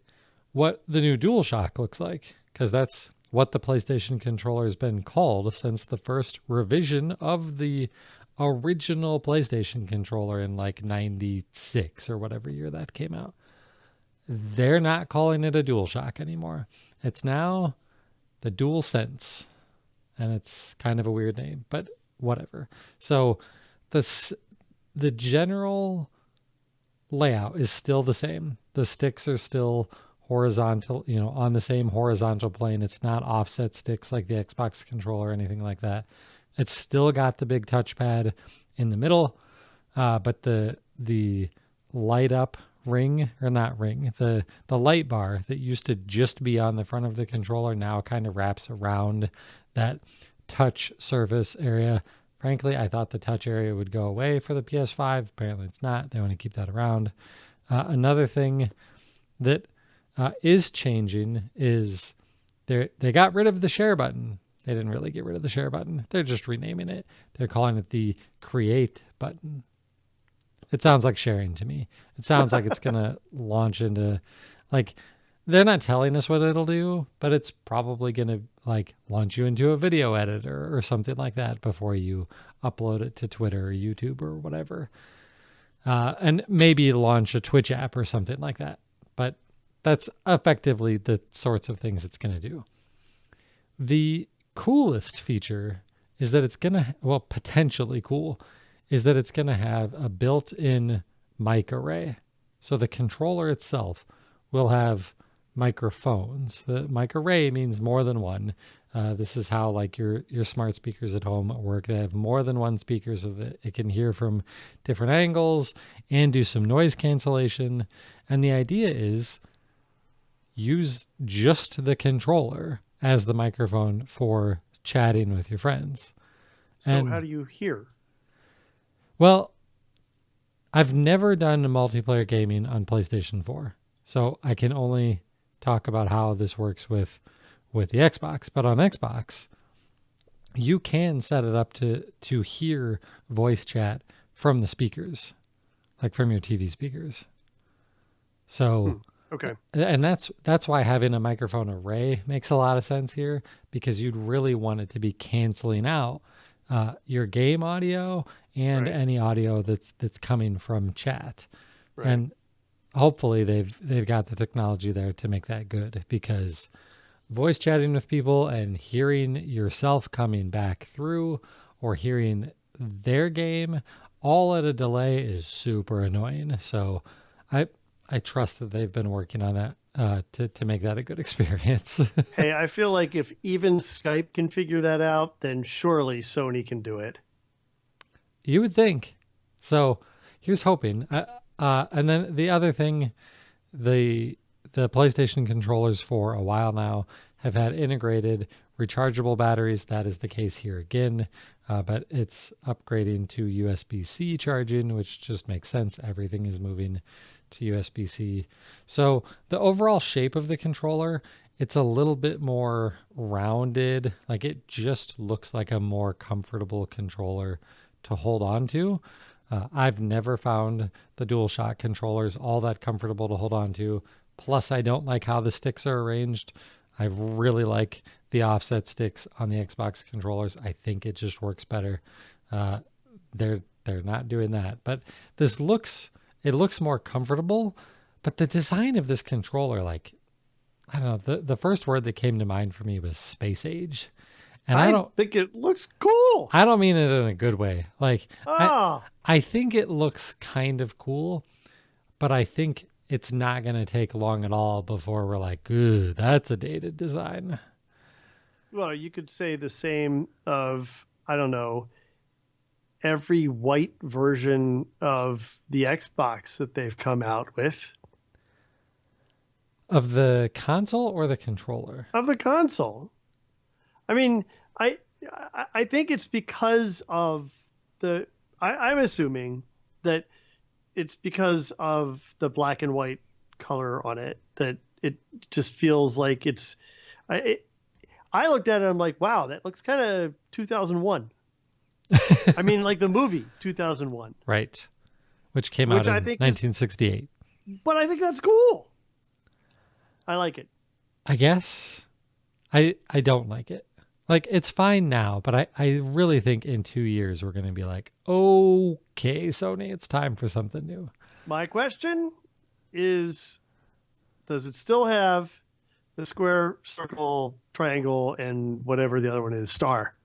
Speaker 1: what the new DualShock looks like, because that's what the PlayStation controller has been called since the first revision of the original PlayStation controller in like 96 or whatever year that came out. They're not calling it a DualShock anymore. It's now the DualSense, and it's kind of a weird name, but whatever. So the general layout is still the same. The sticks are still horizontal, on the same horizontal plane. It's not offset sticks like the Xbox controller or anything like that. It's still got the big touchpad in the middle, but the light up ring, or not ring, the light bar that used to just be on the front of the controller now kind of wraps around that touch surface area. Frankly, I thought the touch area would go away for the PS5. Apparently it's not. They want to keep that around. Another thing that is changing is they got rid of the share button. They didn't really get rid of the share button. They're just renaming it. They're calling it the create button. It sounds like sharing to me. It sounds like it's going to launch into, like, they're not telling us what it'll do, but it's probably going to like launch you into a video editor or something like that before you upload it to Twitter or YouTube or whatever. And maybe launch a Twitch app or something like that. But that's effectively the sorts of things it's going to do. The coolest feature is that it's going to, well, potentially cool, is that it's going to have a built-in mic array. So the controller itself will have microphones. The mic array means more than one. This is how like your smart speakers at home work. They have more than one speaker so that it can hear from different angles and do some noise cancellation. And the idea is use just the controller as the microphone for chatting with your friends.
Speaker 2: So how do you hear?
Speaker 1: Well, I've never done multiplayer gaming on PlayStation 4, so I can only talk about how this works with the Xbox. But on Xbox, you can set it up to hear voice chat from the speakers, like from your TV speakers. So,
Speaker 2: okay,
Speaker 1: and that's why having a microphone array makes a lot of sense here, because you'd really want it to be canceling out your game audio and any audio that's coming from chat.
Speaker 2: Right.
Speaker 1: And hopefully they've got the technology there to make that good, because voice chatting with people and hearing yourself coming back through or hearing their game all at a delay is super annoying. So I trust that they've been working on that to make that a good experience.
Speaker 2: Hey, I feel like if even Skype can figure that out, then surely Sony can do it.
Speaker 1: You would think. So here's hoping. And then the other thing, the PlayStation controllers for a while now have had integrated rechargeable batteries. That is the case here again, but it's upgrading to USB-C charging, which just makes sense. Everything is moving to USB-C. So the overall shape of the controller, it's a little bit more rounded. Like it just looks like a more comfortable controller to hold on to. I've never found the DualShock controllers all that comfortable to hold on to. Plus, I don't like how the sticks are arranged. I really like the offset sticks on the Xbox controllers. I think it just works better. They're not doing that. But it looks more comfortable. But the design of this controller, like, I don't know, the first word that came to mind for me was space age. And I don't
Speaker 2: think it looks cool.
Speaker 1: I don't mean it in a good way. Like,
Speaker 2: Ah.
Speaker 1: I think it looks kind of cool, but I think it's not going to take long at all before we're like, ooh, that's a dated design.
Speaker 2: Well, you could say the same of, I don't know, every white version of the Xbox that they've come out with.
Speaker 1: Of the console or the controller?
Speaker 2: Of the console. I mean, I think it's because of I'm assuming that it's because of the black and white color on it that it just feels like it's. I looked at it, I'm like, wow, that looks kind of 2001. I mean, like the movie 2001,
Speaker 1: Right. Which came out in
Speaker 2: I think
Speaker 1: 1968.
Speaker 2: But I think that's cool. I like it.
Speaker 1: I guess I don't like it. Like, it's fine now, but I really think in 2 years we're going to be like, okay, Sony, it's time for something new.
Speaker 2: My question is, does it still have the square, circle, triangle, and whatever the other one is, star?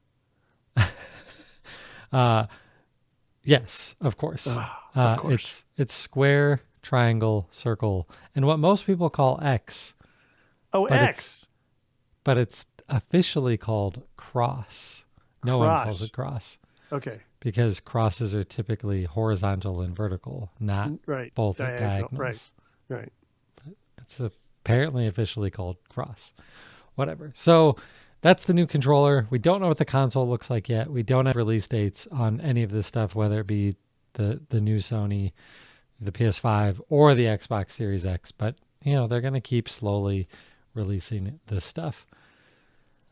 Speaker 1: Yes, of course.
Speaker 2: Of course.
Speaker 1: It's square, triangle, circle, and what most people call X.
Speaker 2: Oh,
Speaker 1: but
Speaker 2: X.
Speaker 1: But it's officially called cross. No one calls it cross.
Speaker 2: Okay.
Speaker 1: Because crosses are typically horizontal and vertical, not both at diagonals.
Speaker 2: Right.
Speaker 1: But it's apparently officially called cross. Whatever. So that's the new controller. We don't know what the console looks like yet. We don't have release dates on any of this stuff, whether it be the new Sony, the PS5, or the Xbox Series X. But, they're going to keep slowly releasing this stuff.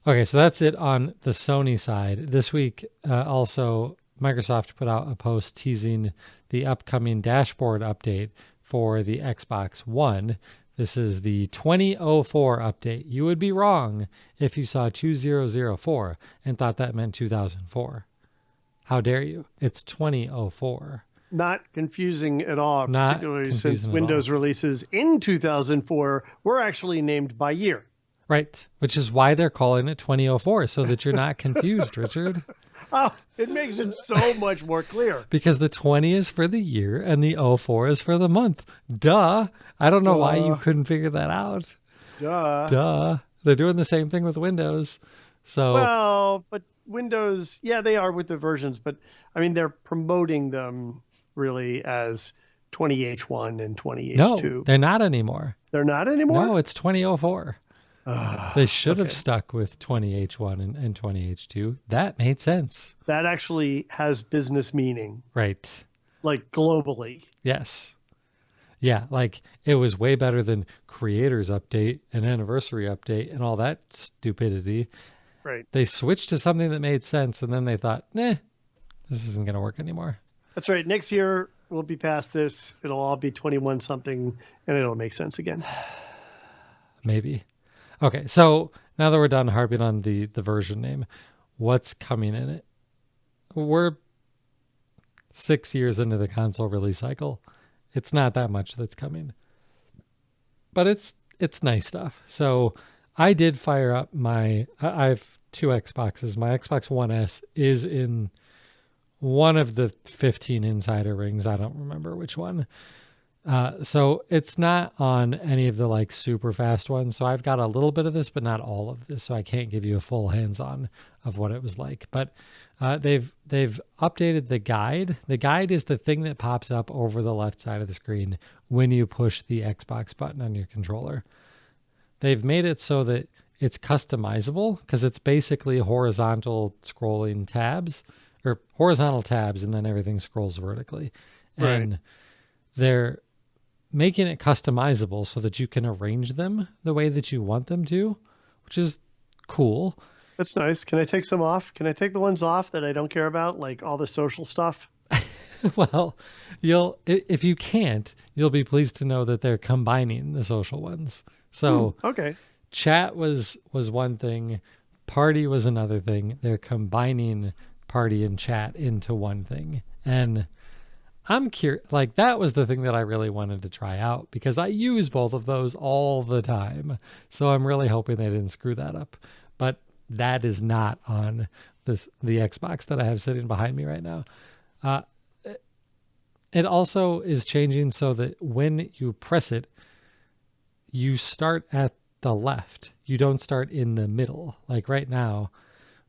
Speaker 1: Okay, so that's it on the Sony side. This week, also, Microsoft put out a post teasing the upcoming dashboard update for the Xbox One. This is the 2004 update. You would be wrong if you saw 2004 and thought that meant 2004. How dare you? It's 2004.
Speaker 2: Not confusing at all, particularly since Windows releases in 2004 were actually named by year.
Speaker 1: Right, which is why they're calling it 2004, so that you're not confused, Richard.
Speaker 2: Oh, it makes it so much more clear.
Speaker 1: Because the 20 is for the year and the 04 is for the month. Duh. I don't know why you couldn't figure that out. Duh. They're doing the same thing with Windows. So
Speaker 2: well, but Windows, yeah, they are with the versions, but I mean, they're promoting them really as 20H1 and 20H2.
Speaker 1: No, they're not anymore.
Speaker 2: They're not anymore?
Speaker 1: No, it's 2004. They should have stuck with 20H1 and 20H2. That made sense.
Speaker 2: That actually has business meaning.
Speaker 1: Right.
Speaker 2: Like globally.
Speaker 1: Yes. Yeah, like it was way better than Creators Update and Anniversary Update and all that stupidity.
Speaker 2: Right.
Speaker 1: They switched to something that made sense, and then they thought, this isn't going to work anymore.
Speaker 2: That's right. Next year, we'll be past this. It'll all be 21 something, and it'll make sense again.
Speaker 1: Maybe. Okay, so now that we're done harping on the version name, what's coming in it? We're 6 years into the console release cycle. It's not that much that's coming. But it's nice stuff. So I did fire up I have 2 Xboxes. My Xbox One S is in one of the 15 insider rings. I don't remember which one. So it's not on any of the like super fast ones. So I've got a little bit of this, but not all of this. So I can't give you a full hands-on of what it was like. But they've updated the guide. The guide is the thing that pops up over the left side of the screen when you push the Xbox button on your controller. They've made it so that it's customizable because it's basically horizontal scrolling tabs or horizontal tabs, and then everything scrolls vertically.
Speaker 2: Right.
Speaker 1: And they're making it customizable so that you can arrange them the way that you want them to, which is cool.
Speaker 2: That's nice. Can I take some off? Can I take the ones off that I don't care about, like all the social stuff?
Speaker 1: Well, if you can't, you'll be pleased to know that they're combining the social ones. So
Speaker 2: okay. Chat
Speaker 1: was one thing, party was another thing. They're combining party and chat into one thing. And I'm curious, like that was the thing that I really wanted to try out because I use both of those all the time. So I'm really hoping they didn't screw that up. But that is not on the Xbox that I have sitting behind me right now. It also is changing so that when you press it, you start at the left. You don't start in the middle. Like right now,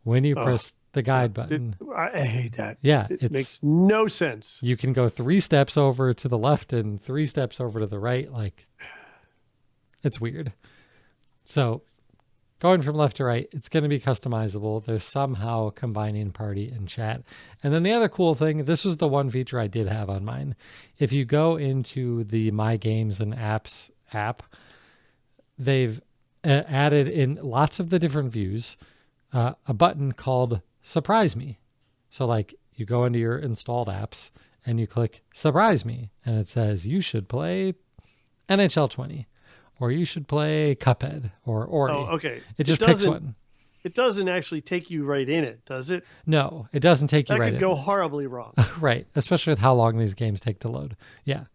Speaker 1: when you press the guide button.
Speaker 2: I hate that.
Speaker 1: Yeah.
Speaker 2: It makes no sense.
Speaker 1: You can go 3 steps over to the left and 3 steps over to the right. Like, it's weird. So going from left to right, it's going to be customizable. They're somehow combining party and chat. And then the other cool thing, this was the one feature I did have on mine. If you go into the My Games and Apps app, they've added in lots of the different views a button called Surprise Me. So like you go into your installed apps and you click Surprise Me, and it says you should play NHL 20, or you should play Cuphead or Ori.
Speaker 2: Oh, okay.
Speaker 1: It just picks one.
Speaker 2: It doesn't actually take you right in it, does it?
Speaker 1: No, it doesn't take you right in.
Speaker 2: That could go horribly wrong.
Speaker 1: Right, especially with how long these games take to load. Yeah.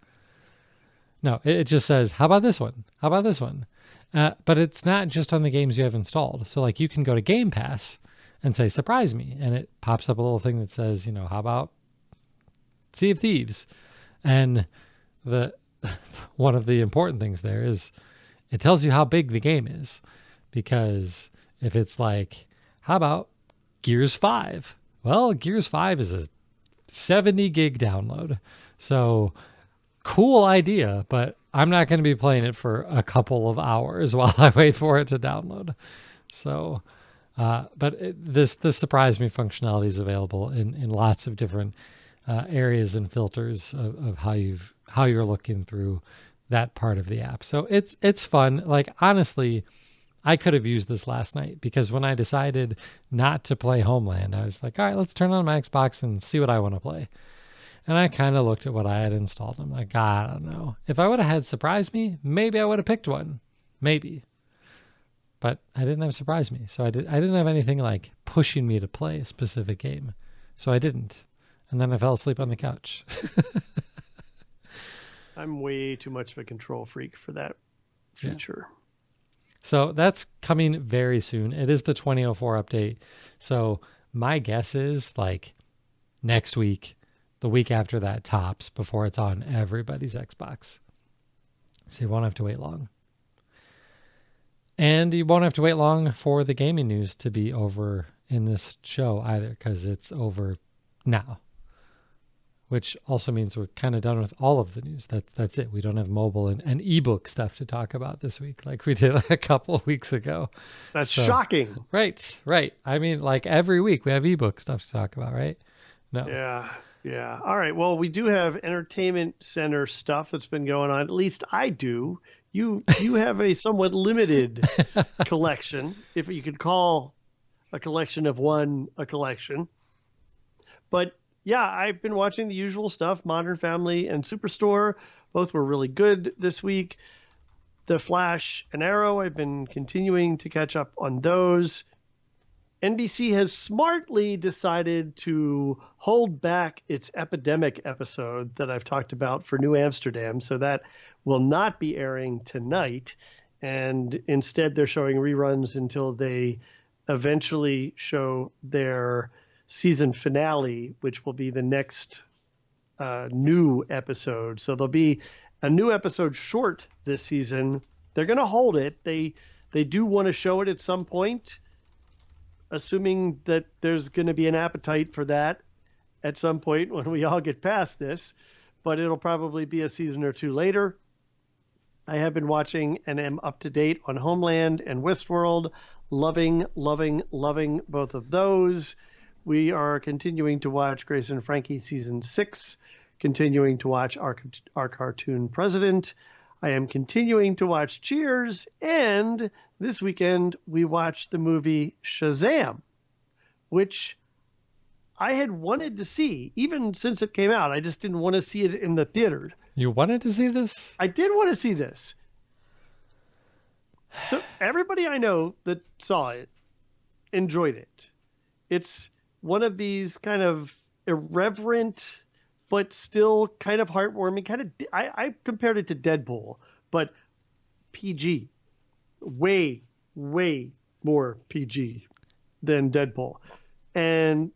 Speaker 1: No, it just says, how about this one? How about this one? But it's not just on the games you have installed. So like you can go to Game Pass and say, surprise me. And it pops up a little thing that says, how about Sea of Thieves? And one of the important things there is it tells you how big the game is. Because if it's like, how about Gears 5? Well, Gears 5 is a 70 gig download. So cool idea, but I'm not going to be playing it for a couple of hours while I wait for it to download. So, but this surprise me functionality is available in lots of different areas and filters of how you're looking through that part of the app. So it's fun. Like honestly, I could have used this last night because when I decided not to play Homeland, I was like, all right, let's turn on my Xbox and see what I want to play. And I kind of looked at what I had installed. I'm like, I don't know. If I would have had Surprise Me, maybe I would have picked one. Maybe. But I didn't have Surprise Me. So I didn't have anything like pushing me to play a specific game. So I didn't. And then I fell asleep on the couch.
Speaker 2: I'm way too much of a control freak for that feature.
Speaker 1: Yeah. So that's coming very soon. It is the 2004 update. So my guess is like next week, the week after that tops before it's on everybody's Xbox. So you won't have to wait long. And you won't have to wait long for the gaming news to be over in this show either, because it's over now. Which also means we're kind of done with all of the news. That's it. We don't have mobile and ebook stuff to talk about this week like we did a couple of weeks ago.
Speaker 2: That's shocking.
Speaker 1: Right. I mean, like every week we have ebook stuff to talk about, right? No.
Speaker 2: Yeah. All right. Well, we do have entertainment center stuff that's been going on. At least I do. You have a somewhat limited collection, if you could call a collection of one a collection. But yeah, I've been watching the usual stuff. Modern Family and Superstore, both were really good this week. The Flash and Arrow, I've been continuing to catch up on those. NBC has smartly decided to hold back its Epidemic episode that I've talked about for New Amsterdam, so that will not be airing tonight. And instead, they're showing reruns until they eventually show their season finale, which will be the next new episode. So there'll be a new episode short this season. They're going to hold it. They do want to show it at some point, assuming that there's going to be an appetite for that at some point when we all get past this, but it'll probably be a season or two later. I have been watching and am up to date on Homeland and Westworld. Loving both of those. We are continuing to watch Grace and Frankie season 6, continuing to watch our cartoon president. I am continuing to watch Cheers, and this weekend we watched the movie Shazam, which I had wanted to see even since it came out. I just didn't want to see it in the theater.
Speaker 1: You wanted to see this?
Speaker 2: I did want to see this. So everybody I know that saw it enjoyed it. It's one of these kind of irreverent, but still kind of heartwarming, I compared it to Deadpool, but PG. Way more PG than Deadpool. And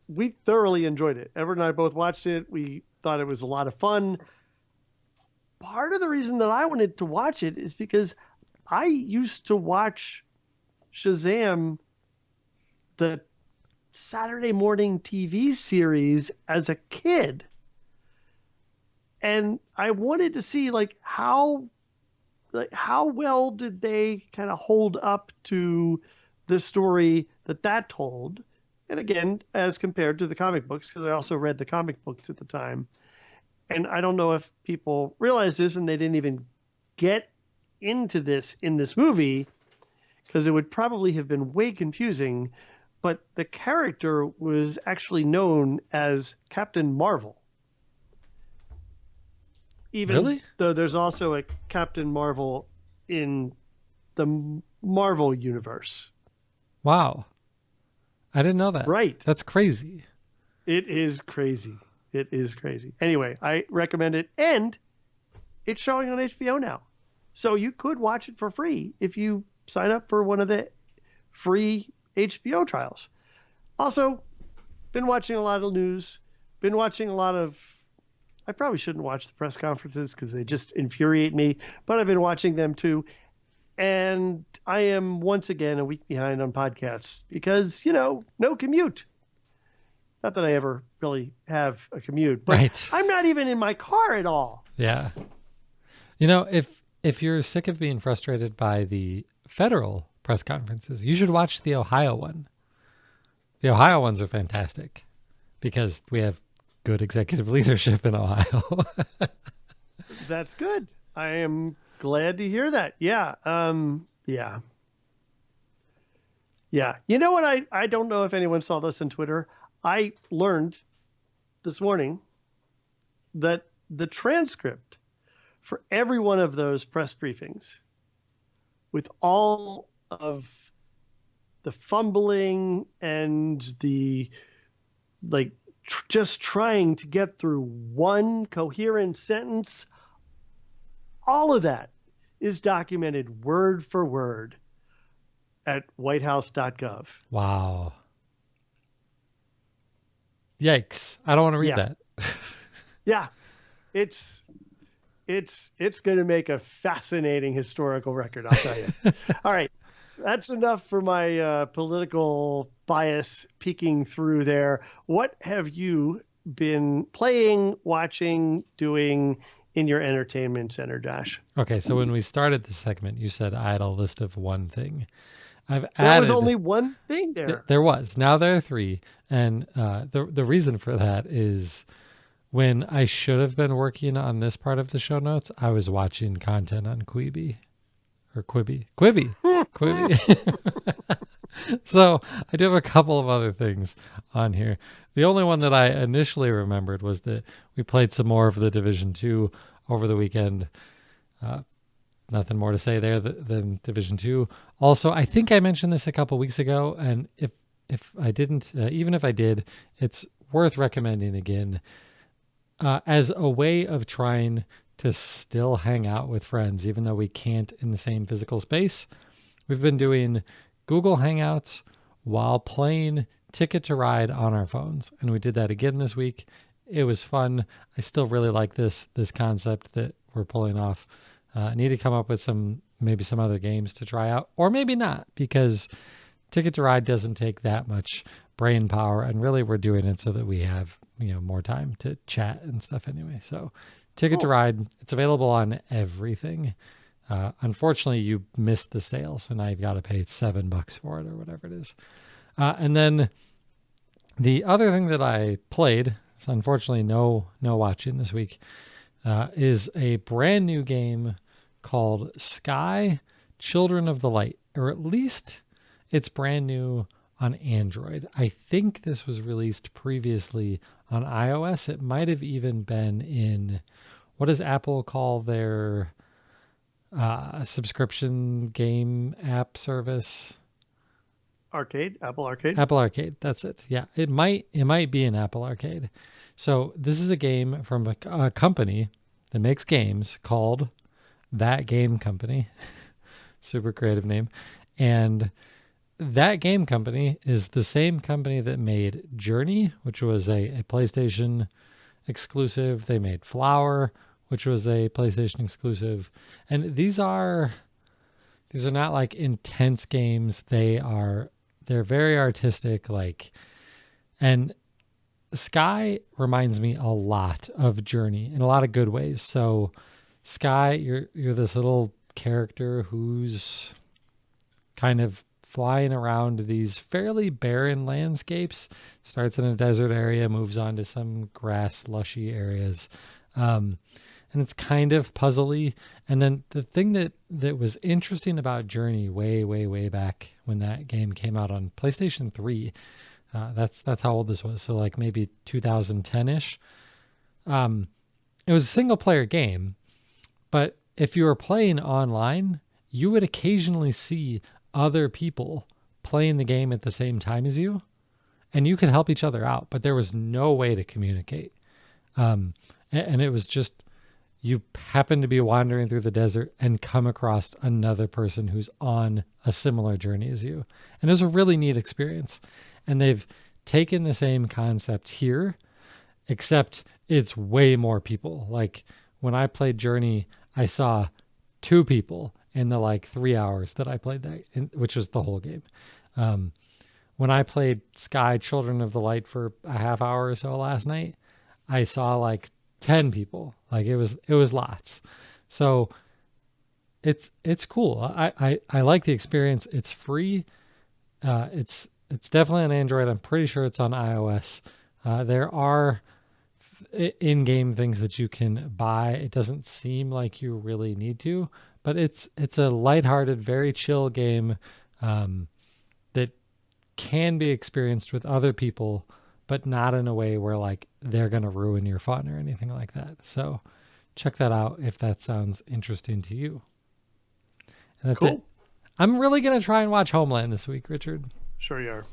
Speaker 2: we thoroughly enjoyed it. Everett and I both watched it. We thought it was a lot of fun. Part of the reason that I wanted to watch it is because I used to watch Shazam, the Saturday morning TV series, as a kid. And I wanted to see how well did they kind of hold up to the story that told. And again, as compared to the comic books, because I also read the comic books at the time. And I don't know if people realize this and they didn't even get into this in this movie because it would probably have been way confusing, but the character was actually known as Captain Marvel. Even
Speaker 1: Really?
Speaker 2: though there's also a Captain Marvel in the Marvel universe.
Speaker 1: Wow. I didn't know that.
Speaker 2: Right.
Speaker 1: That's crazy.
Speaker 2: It is crazy. It is crazy. Anyway, I recommend it, and it's showing on HBO now. So you could watch it for free if you sign up for one of the free HBO trials. Also, been watching a lot of news, been watching a lot of I probably shouldn't watch the press conferences because they just infuriate me, but I've been watching them too. And I am once again a week behind on podcasts because, no commute. Not that I ever really have a commute, but
Speaker 1: Right.
Speaker 2: I'm not even in my car at all.
Speaker 1: Yeah. If you're sick of being frustrated by the federal press conferences, you should watch the Ohio one. The Ohio ones are fantastic because we have good executive leadership in Ohio.
Speaker 2: That's good. I am glad to hear that. Yeah. Yeah. Yeah. You know what? I don't know if anyone saw this on Twitter. I learned this morning that the transcript for every one of those press briefings, with all of the fumbling and the just trying to get through one coherent sentence, all of that is documented word for word at whitehouse.gov.
Speaker 1: Wow. Yikes. I don't want to read that.
Speaker 2: Yeah. It's going to make a fascinating historical record, I'll tell you. All right. That's enough for my political bias peeking through there. What have you been playing, watching, doing in your entertainment center, Josh?
Speaker 1: Okay, so when we started the segment, you said I had a list of one thing.
Speaker 2: There was only one thing there.
Speaker 1: There was. Now there are three. And the reason for that is when I should have been working on this part of the show notes, I was watching content on Quibi. Or Quibi. So I do have a couple of other things on here. The only one that I initially remembered was that we played some more of the Division 2 over the weekend. Nothing more to say there than Division 2. Also, I think I mentioned this a couple weeks ago, and if I didn't, even if I did, it's worth recommending again as a way of trying to still hang out with friends, even though we can't in the same physical space. We've been doing Google Hangouts while playing Ticket to Ride on our phones, and we did that again this week. It was fun. I still really like this concept that we're pulling off. I need to come up with maybe some other games to try out, or maybe not, because Ticket to Ride doesn't take that much brain power, and really we're doing it so that we have more time to chat and stuff anyway. So Ticket to Ride, it's available on everything. Unfortunately, you missed the sale, so now you've got to pay $7 for it or whatever it is. And then the other thing that I played, so unfortunately no watching this week, is a brand new game called Sky Children of the Light, or at least it's brand new on Android. I think this was released previously on iOS. It might have even been in, what does Apple call their subscription game app service?
Speaker 2: Apple Arcade.
Speaker 1: Apple Arcade, that's it. Yeah, it might be an Apple Arcade. So this is a game from a company that makes games called That Game Company. Super creative name. And that game company is the same company that made Journey, which was a PlayStation exclusive. They made Flower, which was a PlayStation exclusive. And these are not like intense games. They're very artistic, and Sky reminds me a lot of Journey in a lot of good ways. So Sky, you're this little character who's kind of flying around these fairly barren landscapes. Starts in a desert area, moves on to some grass lushy areas. and it's kind of puzzly. And then the thing that was interesting about Journey way back when that game came out on PlayStation 3, that's how old this was. So like maybe 2010-ish. It was a single player game, but if you were playing online, you would occasionally see other people playing the game at the same time as you, and you could help each other out, but there was no way to communicate. And it was just, you happen to be wandering through the desert and come across another person who's on a similar journey as you. And it was a really neat experience. And they've taken the same concept here, except it's way more people. Like when I played Journey, I saw 2 people in the like 3 hours that I played that, which was the whole game. When I played Sky Children of the Light for a half hour or so last night, I saw like 10 people. Like it was lots. So it's cool. I like the experience. It's free. It's definitely on Android. I'm pretty sure it's on iOS. There are in-game things that you can buy. It doesn't seem like you really need to, but it's a lighthearted, very chill game that can be experienced with other people, but not in a way where like they're going to ruin your fun or anything like that. So check that out if that sounds interesting to you. And that's it. I'm really going to try and watch Homeland this week, Richard.
Speaker 2: Sure you are.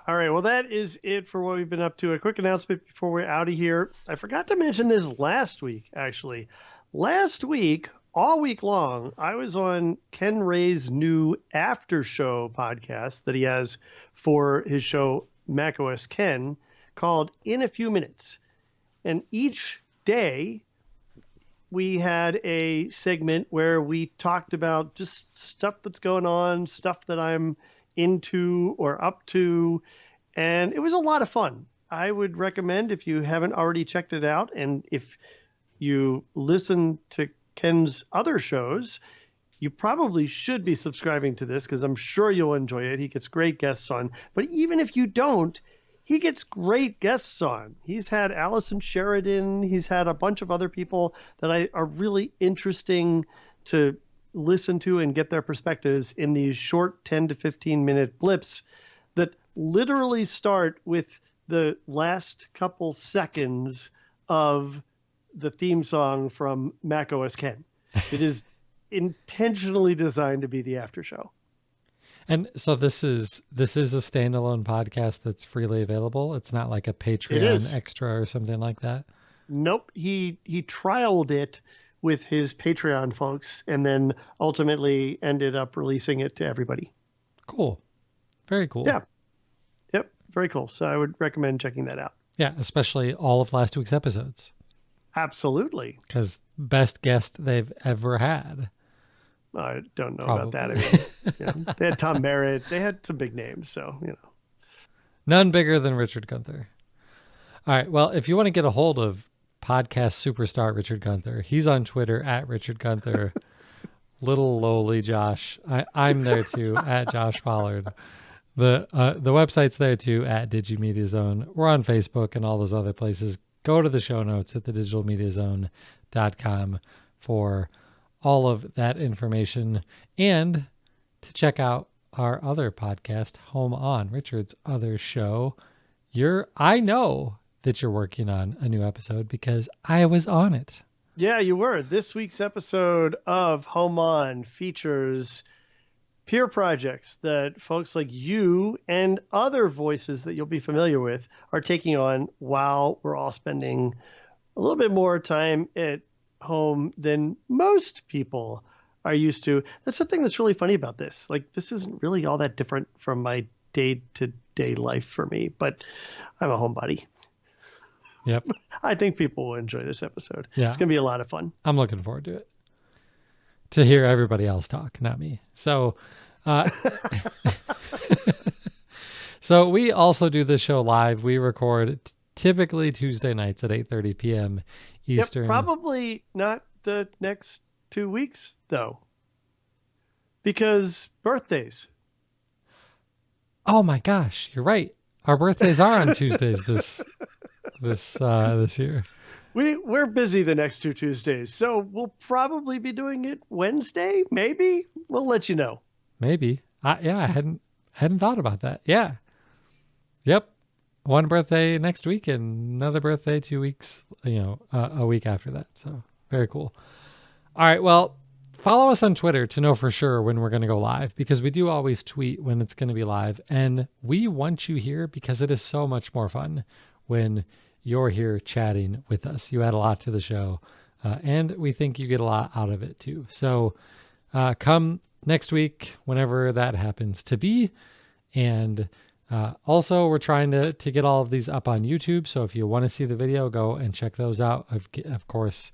Speaker 2: All right. Well, that is it for what we've been up to. A quick announcement before we're out of here. I forgot to mention this last week, actually. Last week, all week long, I was on Ken Ray's new after show podcast that he has for his show macOS Ken called In a Few Minutes. And each day we had a segment where we talked about just stuff that's going on, stuff that I'm into or up to, and it was a lot of fun. I would recommend, if you haven't already checked it out, and if you listen to Ken's other shows, you probably should be subscribing to this because I'm sure you'll enjoy it. He gets great guests on. But even if you don't, he gets great guests on. He's had Allison Sheridan. He's had a bunch of other people that are really interesting to listen to and get their perspectives in these short 10 to 15 minute blips that literally start with the last couple seconds of the theme song from macOS Ken. It is intentionally designed to be the after show.
Speaker 1: And so this is a standalone podcast that's freely available. It's not like a Patreon extra or something like that.
Speaker 2: Nope. He trialed it with his Patreon folks and then ultimately ended up releasing it to everybody.
Speaker 1: Cool. Very cool.
Speaker 2: Yeah. Yep. Very cool. So I would recommend checking that out.
Speaker 1: Yeah, especially all of last week's episodes.
Speaker 2: Absolutely.
Speaker 1: Because best guest they've ever had.
Speaker 2: I don't know
Speaker 1: Probably.
Speaker 2: about that. I mean, they had Tom Merritt. They had some big names. So,
Speaker 1: None bigger than Richard Gunther. All right. Well, if you want to get a hold of podcast superstar Richard Gunther, he's on Twitter at Richard Gunther. Little lowly Josh. I'm there too at Josh Pollard. The website's there too at Digimedia Zone. We're on Facebook and all those other places. Go to the show notes at thedigitalmediazone.com for all of that information and to check out our other podcast, Home On, Richard's other show. I know that you're working on a new episode because I was on it.
Speaker 2: Yeah, you were. This week's episode of Home On features peer projects that folks like you and other voices that you'll be familiar with are taking on while we're all spending a little bit more time at home than most people are used to. That's the thing that's really funny about this. Like, this isn't really all that different from my day-to-day life for me, but I'm a homebody.
Speaker 1: Yep.
Speaker 2: I think people will enjoy this episode.
Speaker 1: Yeah.
Speaker 2: It's going to be a lot of fun.
Speaker 1: I'm looking forward to it. To hear everybody else talk, not me. So, so we also do this show live. We record typically Tuesday nights at 8:30 p.m. Eastern.
Speaker 2: Yep, probably not the next 2 weeks, though, because birthdays.
Speaker 1: Oh my gosh, you're right. Our birthdays are on Tuesdays this year.
Speaker 2: We're busy the next 2 Tuesdays, so we'll probably be doing it Wednesday. Maybe we'll let you know.
Speaker 1: Maybe. Yeah, I hadn't thought about that. Yeah. Yep. One birthday next week and another birthday 2 weeks, a week after that. So very cool. All right. Well, follow us on Twitter to know for sure when we're going to go live, because we do always tweet when it's going to be live. And we want you here because it is so much more fun when you're here chatting with us. You add a lot to the show, and we think you get a lot out of it too. So come next week, whenever that happens to be. And also, we're trying to get all of these up on YouTube. So if you want to see the video, go and check those out. Of course,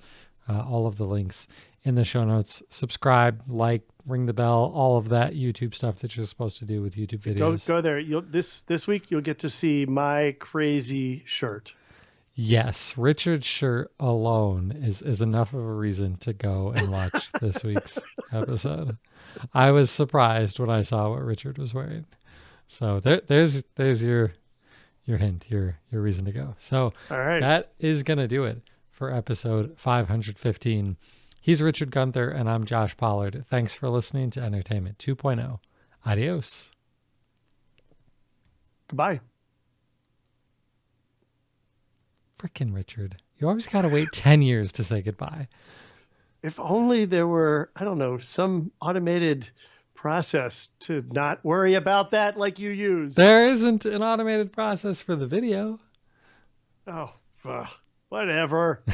Speaker 1: all of the links in the show notes. Subscribe, like, ring the bell, all of that YouTube stuff that you're supposed to do with YouTube videos.
Speaker 2: Go there. This week you'll get to see my crazy shirt.
Speaker 1: Yes, Richard's shirt alone is enough of a reason to go and watch this week's episode. I was surprised when I saw what Richard was wearing. So there's your hint, your reason to go. So
Speaker 2: all right,
Speaker 1: that is going to do it for episode 515. He's Richard Gunther, and I'm Josh Pollard. Thanks for listening to Entertainment 2.0. Adios.
Speaker 2: Goodbye.
Speaker 1: Frickin' Richard. You always got to wait 10 years to say goodbye.
Speaker 2: If only there were, I don't know, some automated process to not worry about that like you use.
Speaker 1: There isn't an automated process for the video.
Speaker 2: Oh, whatever.